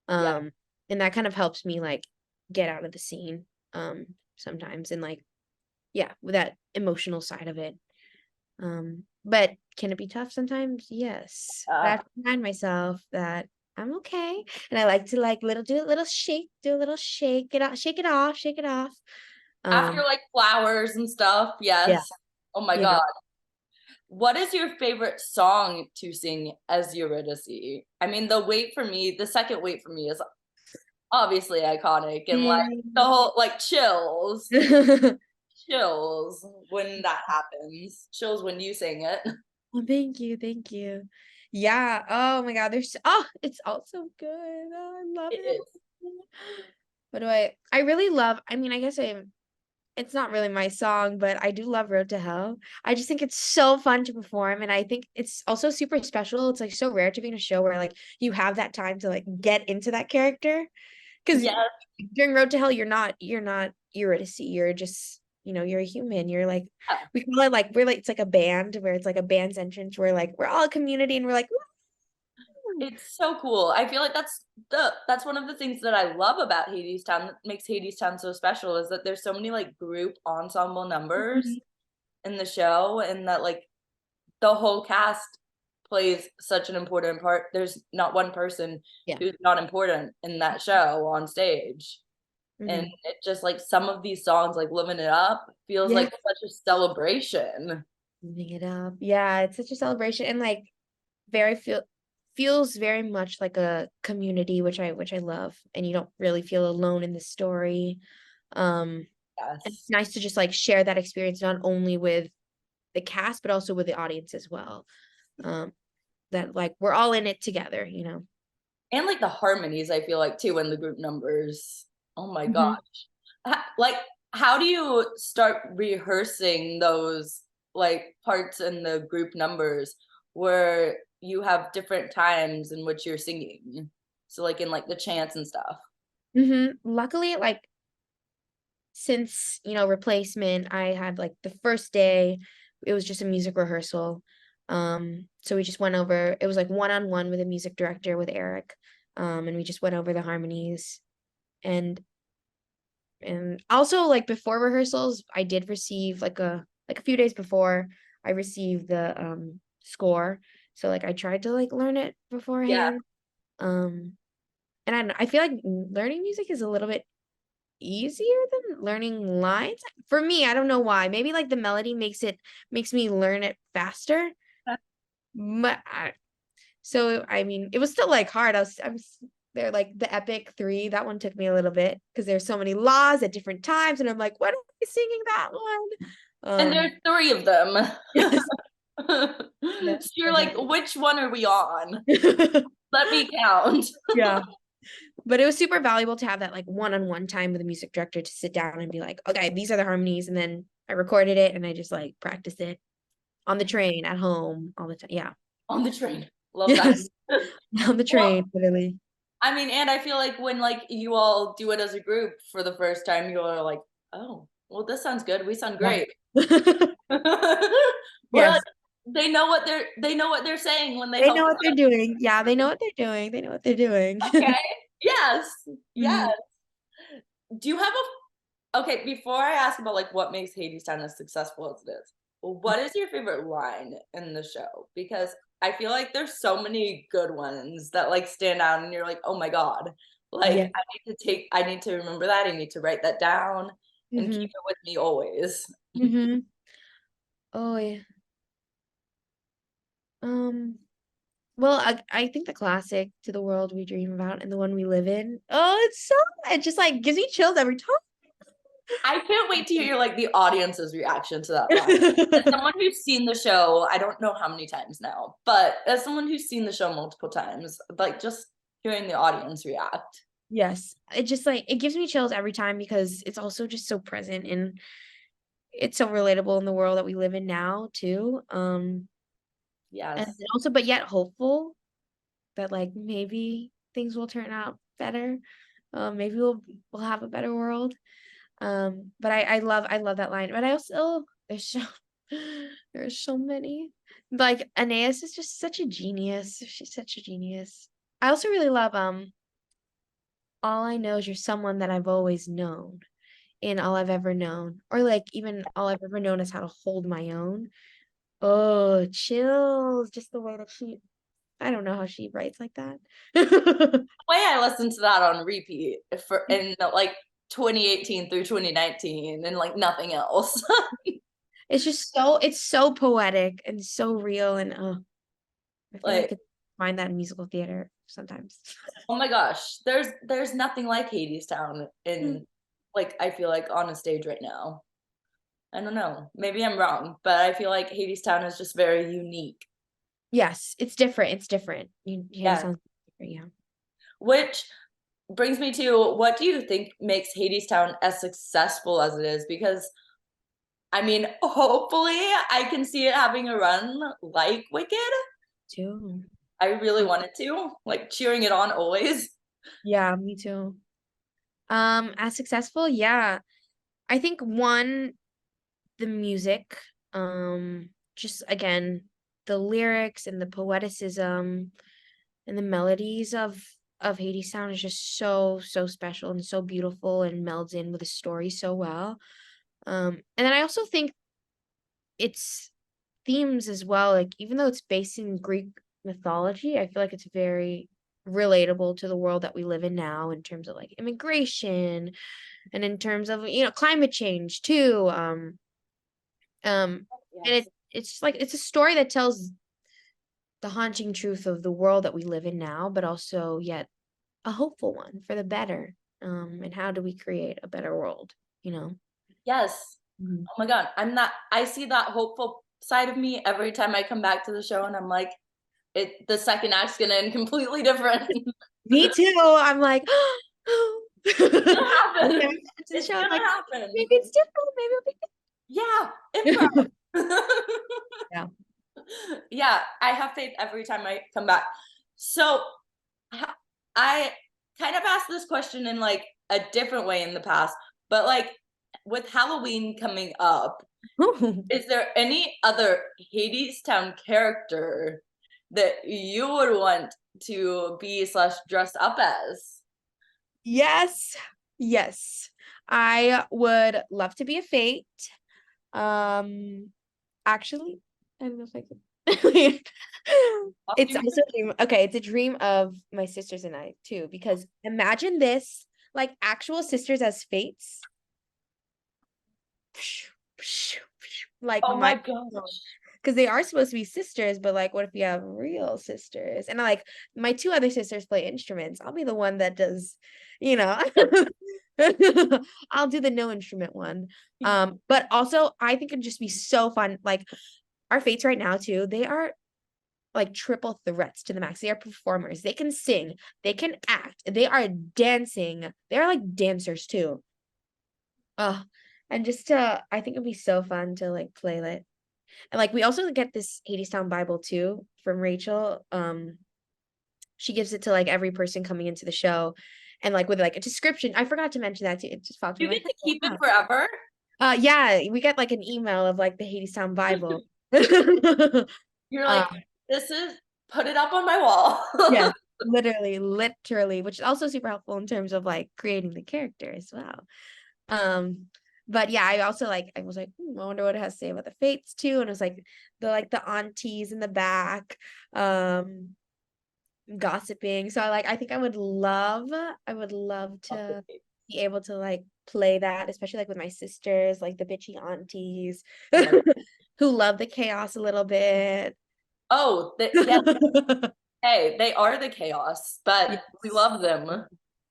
Yeah. And that kind of helps me like get out of the scene sometimes, and like, yeah, with that emotional side of it. But can it be tough sometimes? Yes. But I have to remind myself that I'm okay. And I like to like do a little shake, get out, shake it off, shake it off. After like flowers and stuff, Yeah, yes. Oh my you God. know. What is your favorite song to sing as Eurydice? I mean, the second wait for me is obviously iconic, and like the Mm. whole like chills when that happens. Chills when you sing it. Well, thank you, thank you. Yeah. Oh my God. Oh, it's all so good. Oh, I love It it. is. What do I really love, I mean, I guess it's not really my song, but I do love Road to Hell. I just think it's so fun to perform, and I think it's also super special. It's like so rare to be in a show where like you have that time to like get into that character. Because Yes. during Road to Hell, you're not Eurydice. You're just, you're a human. You're like, we call it like, we're like, it's like a band, where it's like a band's entrance where like we're all a community and we're like, woo! It's so cool. I feel like that's one of the things that I love about Hadestown that makes Hadestown so special, is that there's so many like group ensemble numbers Mhm. in the show, and that like the whole cast plays such an important part. There's not one person Yeah. who's not important in that show on stage. And Hmm. it just like some of these songs, like Living It Up, feels Yeah. like such a celebration. Living it up. Yeah, it's such a celebration, and like very feels very much like a community, which I love, and you don't really feel alone in the story. And it's Yes. nice to just like share that experience not only with the cast but also with the audience as well. Um, that like we're all in it together. And like the harmonies, I feel like too, in the group numbers. Oh my gosh. Hmm. Like, how do you start rehearsing those like parts in the group numbers where you have different times in which you're singing? So like in like the chants and stuff. Luckily, like since replacement, I had like the first day, it was just a music rehearsal. So we just went over, it was like one-on-one with a music director, with Eric. And we just went over the harmonies, and also like before rehearsals I did receive like a few days before, I received the score. So like I tried to like learn it Yeah. beforehand. Um and I feel like learning music is a little bit easier than learning lines for me. I don't know why. Maybe like the melody makes me learn it faster. But so I mean, it was still like hard. They're like the epic three. That one took me a little bit because there's so many laws at different times, and I'm like, what am I singing that And one? there's three of them. Yes, yes, So you're like, which one are we on? yes. Let me count. Yeah. But it was super valuable to have that like one-on-one time with a music director, to sit down and be like, okay, these are the harmonies, and then I recorded it and I just like practiced it on the train, at home, all the time. Yeah. On the train. Love that. Yes. On the Well, train, literally. I mean, and I feel like when like you all do it as a group for the first time, you are like, oh, well, this sounds good. We sound Yeah. great. We're like, Yes. they know what they're saying when they They help know us what they're doing. Yeah, they know what they're doing. They know what they're doing. out. Okay. Yes. Yes. Mhm. Do you have a okay, before I ask about like what makes Hadestown as successful as it is, what is your favorite line in the show? Because I feel like there's so many good ones that like stand out and you're like, oh my God. Yeah. Like I need to remember that. I need to write that down and keep Hmm. it with me always. Hmm. Oh yeah. Um, well, I think the classic "To the World We Dream About" and "The One We Live In." Oh, it just like gives me chills every I can't wait to hear like the audience's reaction to that line. As time. someone who's seen the show, I don't know how many times now, but as someone who's seen the show multiple times, like just hearing the audience react. Yes. It just like it gives me chills every time because it's also just so present and it's so relatable in the world that we live in now too. And Yes. then also but yet hopeful that like maybe things will turn out better. Maybe we'll have a better world. But I love that line. But I also there's so there's so many. Like Aeneas is just such a genius. She's such a genius. I also really love all I know is you're someone that I've always known and all I've ever known. Or like even all I've ever known is how to hold my own. Oh, chills. Just the way that I don't know how she writes like that. The way I listened to that on repeat for in like 2018 through 2019 and like nothing else. It's just it's so poetic and so real and I feel like I Like, could find that in musical theater sometimes. oh my gosh, there's nothing like Hadestown in like I feel like on a stage right now. I don't know. Maybe I'm wrong, but I feel like Hadestown is just very unique. Yes, it's different. It's different. You hear it Yeah. sounds different, yeah. Which brings me to what do you think makes Hadestown as successful as it is? Because I mean, hopefully I can see it having a run like Wicked. Too. I really wanted to, like cheering it on always. Yeah, me too. As successful, yeah. I think one, the music, just again, the lyrics and the poeticism and the melodies of Hades Sound is just so special and so beautiful and melds in with the story so well. And then I also think its themes as well, like even though it's based in Greek mythology, I feel like it's very relatable to the world that we live in now in terms of like immigration and in terms of climate change too. And Yes. it's like it's a story that tells the haunting truth of the world that we live in now, but also yet a hopeful one for the better. And how do we create a better world, you know? Yes. Mhm. Oh my God. I see that hopeful side of me every time I come back to the show and I'm like, the second act's gonna end completely different. Me too. I'm like, It's gonna yeah, happen. to the It's show. I'm gonna like, happen. maybe it's different. Maybe Yeah, it'll be improv. yeah. Yeah, I have faith every time I come back. So I kind of asked this question in like a different way in the past, but like with Halloween coming up, is there any other Hadestown character that you would want to be slash dress up as? Yes. Yes. I would love to be a fate. Actually, I don't know if I could. It's also a dream. Okay, it's a dream of my sisters and I too, because imagine this, like actual sisters as fates. Like Oh my my gosh. because they are supposed to be sisters, but like what if you have real sisters? And like my two other sisters play instruments. I'll be the one that does, you know. I'll do the no instrument one. But also I think it'd just be so fun. Like our fates right now too, they are like triple threats to the max. They are performers. They can sing, they can act, they are dancing. They're like dancers too. Oh, and just to I think it'd be so fun to like play it. And like we also get this Hadestown Bible too from Rachel. She gives it to like every person coming into the show and like with like a description. I forgot to mention that too. It just popped in You my get head. to keep it Wow. forever. Yeah, we get like an email of like the Hadestown Bible. You're like, um, this is put it up on my wall. yes, literally, which is also super helpful in terms of like creating the character as well. Um, but yeah, I also like I was like, I wonder what it has to say about the fates too. And it was like the aunties in the back, gossiping. So I think I would love to be able to like play that, especially like with my sisters, like the bitchy aunties Oh my God. who love the chaos a little bit. Oh, yeah. Hey, they are the chaos, but we Yes. love them.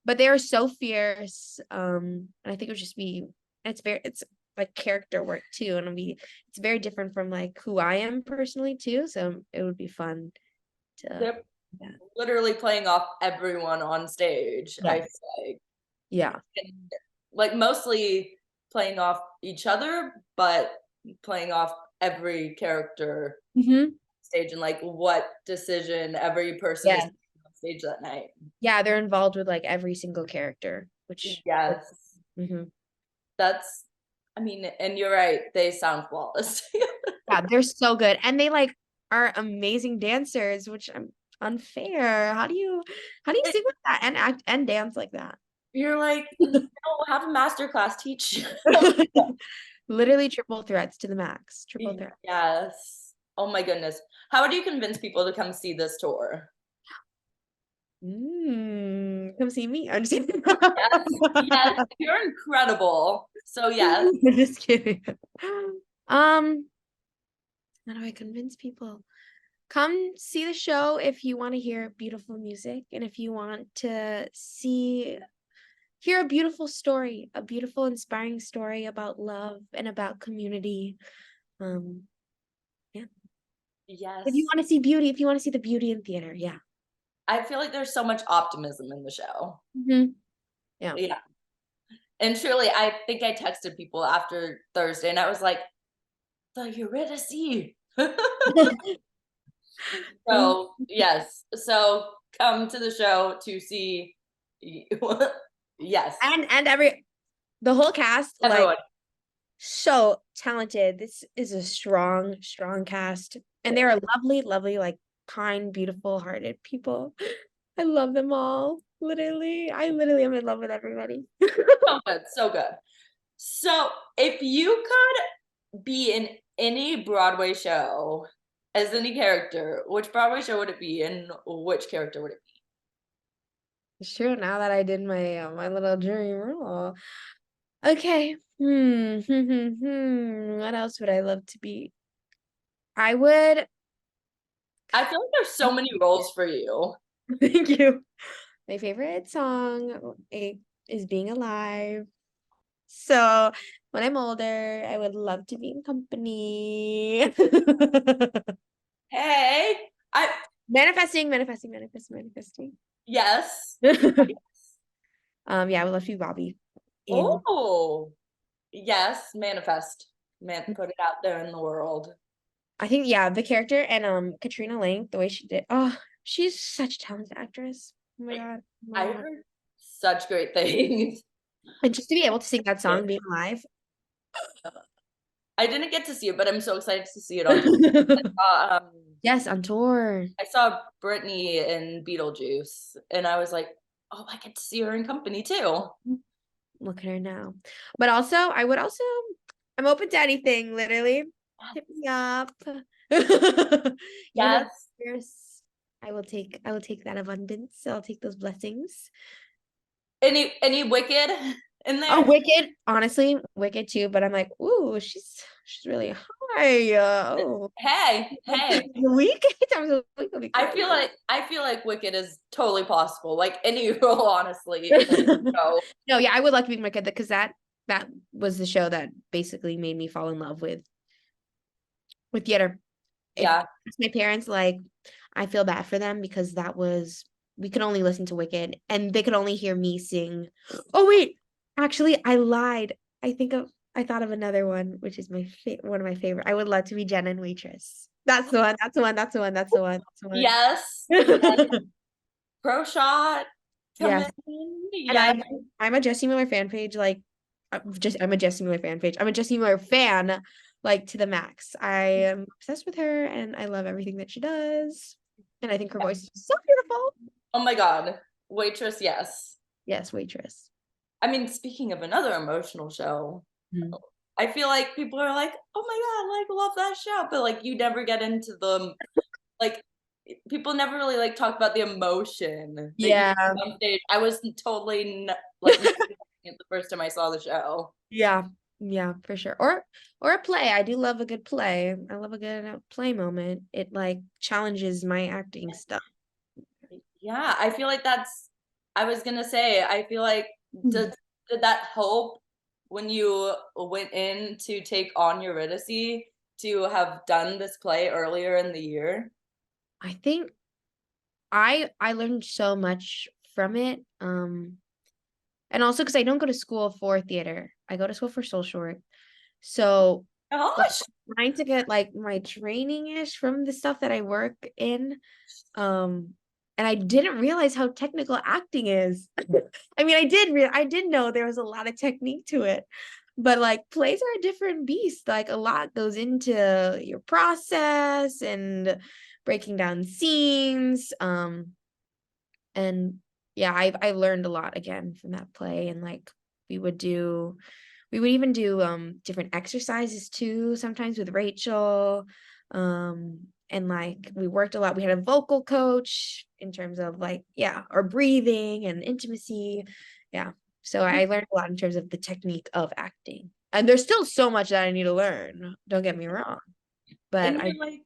But they are so fierce. And I think it would just be it's like character work too. And it's very different from like who I am personally too. So it would be fun to They're literally playing off everyone on stage. I Yes. feel like, Yeah. and, like mostly playing off each other, but playing off every character Mm-hmm. stage and like what decision every person is Yeah. making on stage that night. Yeah, they're involved with like every single character, which Yes, hmm that's. I mean, and you're right. They sound flawless. yeah, they're so good. And they like are amazing dancers, which I'm unfair. How do you sing like that and act and dance like that? You're like, no, have a master class teach. Oh Literally triple threats to the max. Triple my- threat. yes. Oh my goodness. How would you convince people to come see this tour? Come see me. I'm just kidding. Yes, yes, you're incredible. So yes, I'm just kidding. Um, how do I convince people? Come see the show if you want to hear beautiful music and if you want to hear a beautiful story, a beautiful, inspiring story about love and about community. Um, yeah. If you yes. want to see beauty, if you want to see the beauty in theater, yeah. I feel like there's so much optimism in the show. Mm-hmm. Yeah. Yeah. And truly, I think I texted people after Thursday and I was like, the Eurydice. So yes. So come to the show to see yes. And the whole cast, like, Everyone. so talented. This is a strong, strong cast. And they are lovely, lovely, like kind, beautiful hearted people. I love them all. Literally. I literally am in love with everybody. So good. So good. So if you could be in any Broadway show as any character, which Broadway show would it be and which character would it It's true now that I did my little dream role. Okay. What else would I love to be? I would I feel like there's so many roles for you. thank you. My favorite song is Being Alive. So when I'm older, I would love to be in company. Hey, I Manifesting, manifesting, manifesting, manifesting. yes. Yeah, I would love to be Bobby. In Oh, yes, manifest. Man, put it out there in the world. I think yeah, the character and Katrina Lang, the way she did. Oh, she's such a talented actress. Oh my God. Oh my I God. heard such great things. And just to be able to sing that song, Being Alive. I didn't get to see it, but I'm so excited to see it on tour. Um, Yes, on tour. I saw Britney in Beetlejuice, and I was like, oh, I get to see her in company too. Look at her now. But also, I'm open to anything, literally. Hit me up. Yes. Universe. I will take that abundance. I'll take those blessings. Any Wicked in Oh, there? Wicked, honestly, Wicked too, but I'm like, ooh, she's really high. Oh, Hey, hey. week times a week will be great. I feel like Wicked is totally possible. Like any role, honestly. So No, yeah, I would love to be Wicked because that was the show that basically made me fall in love with theater. If yeah. it's my parents, like, I feel bad for them because we could only listen to Wicked and they could only hear me sing. Oh wait, actually, I lied. I thought of another one, which is one of my favorite. I would love to be Jenna and Waitress. That's the one. That's the one. That's the one. That's the one. That's the one. Yes. Yes. Pro shot. Come Yes. in. And Yes. I'm a Jessie Miller fan page. Like, I'm a Jessie Miller fan page. I'm a Jessie Miller fan, like to the max. I am obsessed with her, and I love everything that she does. And I think her voice is so beautiful. Oh my God. Waitress, yes. Yes, Waitress. I mean, speaking of another emotional show, Mhm. I feel like people are like, oh my God, like love that show. But like you never get into the like people never really like talk about the emotion that you Yeah. on stage. I was totally like not it the first time I saw the show. Yeah. Yeah, for sure. Or a play. I do love a good play. I love a good play moment. It like challenges my acting stuff. Yeah, I feel like that's I was gonna say, I feel like did that help when you went in to take on Eurydice to have done this play earlier in the year? I think I learned so much from it. And also because I don't go to school for theater. I go to school for social work. So like Gosh. trying to get like my training ish from the stuff that I work in. And I didn't realize how technical acting is. I mean, I did know there was a lot of technique to it, but like plays are a different beast. Like a lot goes into your process and breaking down scenes. And yeah, I learned a lot again from that play. And like we would do we would even do different exercises too, sometimes with Rachel. And like we worked a lot. We had a vocal coach in terms of like, yeah, our breathing and intimacy. Yeah. So I learned a lot in terms of the technique of acting. And there's still so much that I need to learn. Don't get me wrong. But And you're like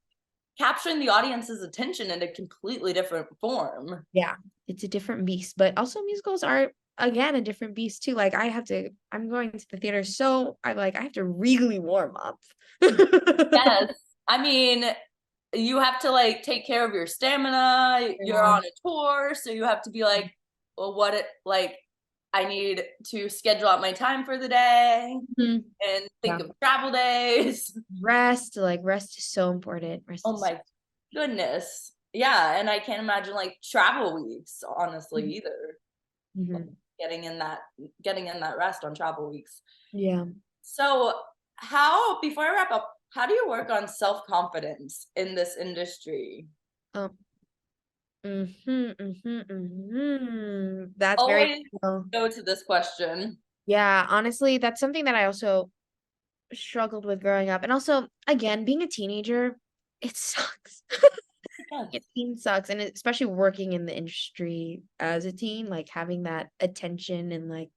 capturing the audience's attention in a completely different form. yeah, it's a different beast. But also musicals are again a different beast too. Like I'm going to the theater, so I have to really warm up. Yes. I mean, you have to like take care of your stamina. You're Yeah. on a tour, so you have to be like, well, I need to schedule out my time for the day Mhm. and Yeah. think of travel days. Rest is so important. Rest Oh is my goodness. Yeah, and I can't imagine like travel weeks, honestly, Mhm. either. Like, Mhm. getting in that rest on travel weeks. Yeah. So, how before I wrap up, how do you work on self-confidence in this industry? Um, That's very Always cool. go to this question. Yeah, honestly, that's something that I also struggled with growing up. And also, again, being a teenager, it sucks. Yes. A teen sucks, and especially working in the industry as a teen, like having that attention and like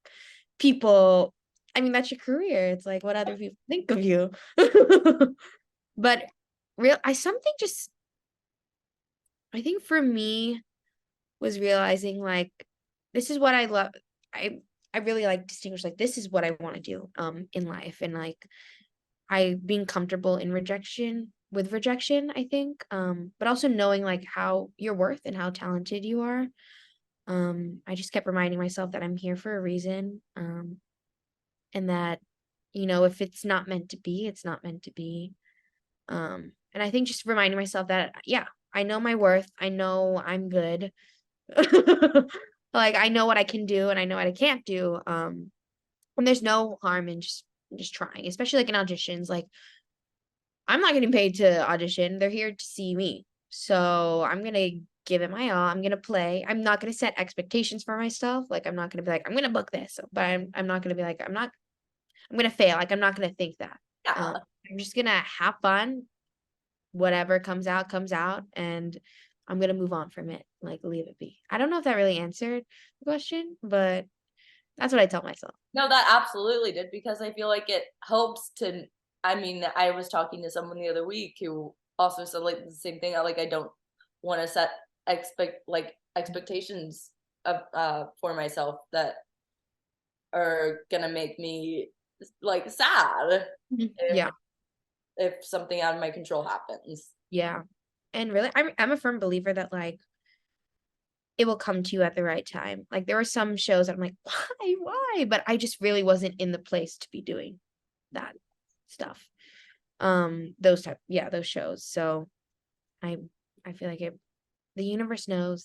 people. I mean, that's your career. It's like what other people think of you. But something just I think for me was realizing like this is what I love. I I really like distinguish like this is what I want to do in life, and like I being comfortable in rejection, I think. But also knowing like how your worth and how talented you are. I just kept reminding myself that I'm here for a reason. And that, if it's not meant to be, it's not meant to be. And I think just reminding myself that, yeah, I know my worth. I know I'm good. Like I know what I can do and I know what I can't do. And there's no harm in just trying, especially like in auditions. Like I'm not getting paid to audition. They're here to see me. So I'm gonna give it my all. I'm gonna play. I'm not gonna set expectations for myself. Like I'm not gonna be like, I'm gonna book this, but I'm not gonna be like, I'm gonna fail. Like I'm not gonna think that. Yeah. I'm just gonna have fun. Whatever comes out, and I'm gonna move on from it. Like leave it be. I don't know if that really answered the question, but that's what I tell myself. No, that absolutely did because I feel like it helps to. I mean, I was talking to someone the other week who also said like the same thing. I don't want to set expectations of for myself that are gonna make me like sad Mhm. if Yeah. something out of my control happens. Yeah. And really, I'm a firm believer that like it will come to you at the right time. Like there were some shows that I'm like, why? But I just really wasn't in the place to be doing that stuff. Those shows. So I I feel like the universe knows.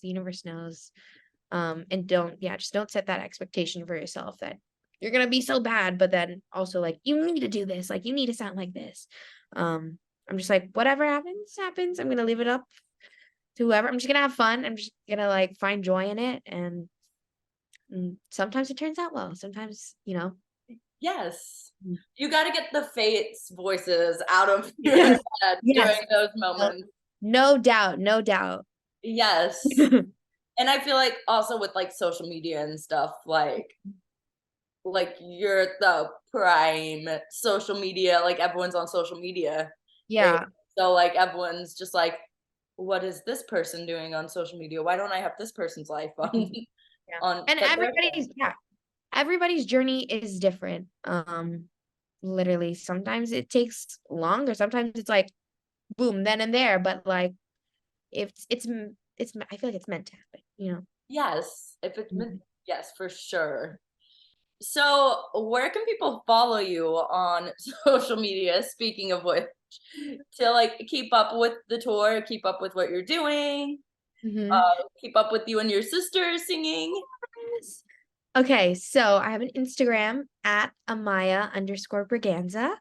And just don't set that expectation for yourself that you're gonna be so bad, but then also like you need to do this, like you need to sound like this. I'm just like, whatever happens, happens. I'm gonna leave it up to whoever. I'm just gonna have fun. I'm just gonna like find joy in it. And sometimes it turns out well. Sometimes, Yes, Mm. you got to get the fates voices out of your Yes. head during Yes. those No, moments. no doubt. No doubt. Yes. And I feel like also with like social media and stuff, like you're at the prime social media, like everyone's on social media. And Yeah. so like everyone's just like, what is this person doing on social media? Why don't I have this person's life on Yeah. on And that they're on? everybody's journey is different. Literally, sometimes it takes longer. Sometimes it's like boom, then and there. But like, it's I feel like it's meant to happen, you know. Yes, if it's meant, Mhm. yes, for sure. So, where can people follow you on social media, speaking of which, to like keep up with the tour, keep up with what you're doing, Mhm. keep up with you and your sister singing? Yes. Okay, so I have an Instagram at Amaya_Braganza.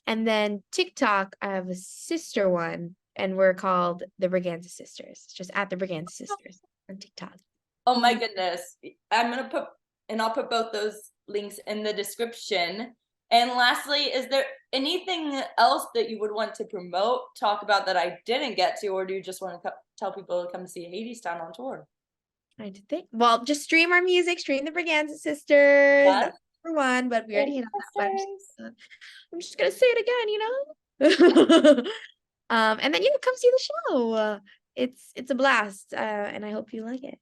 And then TikTok, I have a sister one, and we're called the Braganza Sisters. It's just at the Braganza Sisters on TikTok. Oh my goodness. I'm gonna put, and I'll put both those links in the description. And lastly, is there anything else that you would want to promote, talk about that I didn't get to, or do you just want to tell people to come see Hadestown on tour? I did think, well, just stream our music, stream the Braganza Sisters. Yes. That's number one, but we already Baby hit on that. But sisters. I'm just gonna say it again, you know. And then come see the show. It's a blast, and I hope you like it.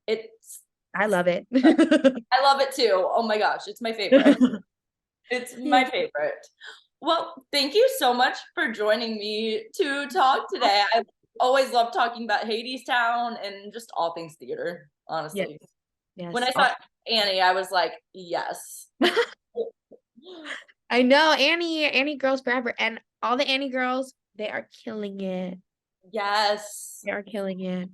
It's, I love it. I love it too. Oh my gosh, it's my favorite. It's Yeah. my favorite. Well, thank you so much for joining me to talk today. I always love talking about Hadestown and just all things theater, Yes, honestly. When yes. I saw Annie, I was like, yes. I know Annie girls forever, and all the Annie girls, they are killing it. Yes. They are killing it.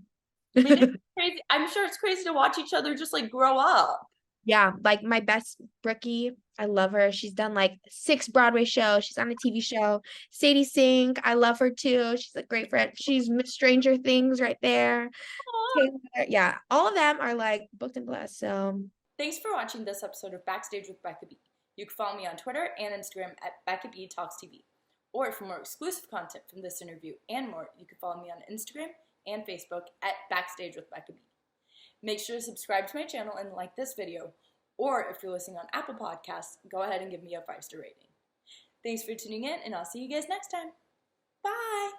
I mean, it's crazy. I'm sure it's crazy to watch each other just like grow up. Yeah, like my best Brookie, I love her. She's done like 6 Broadway shows. She's on a TV show. Sadie Sink, I love her too. She's a great friend. She's Miss Stranger Things right there. Taylor, yeah, all of them are like booked and blessed. So Thanks for watching this episode of Backstage with Becca B. You can follow me on Twitter and Instagram at Becca B Talks TV. Or for more exclusive content from this interview and more, you can follow me on Instagram and Facebook at Backstage with Becca B. Make sure to subscribe to my channel and like this video. Or if you're listening on Apple Podcasts, go ahead and give me a 5-star rating. Thanks for tuning in, and I'll see you guys next time. Bye!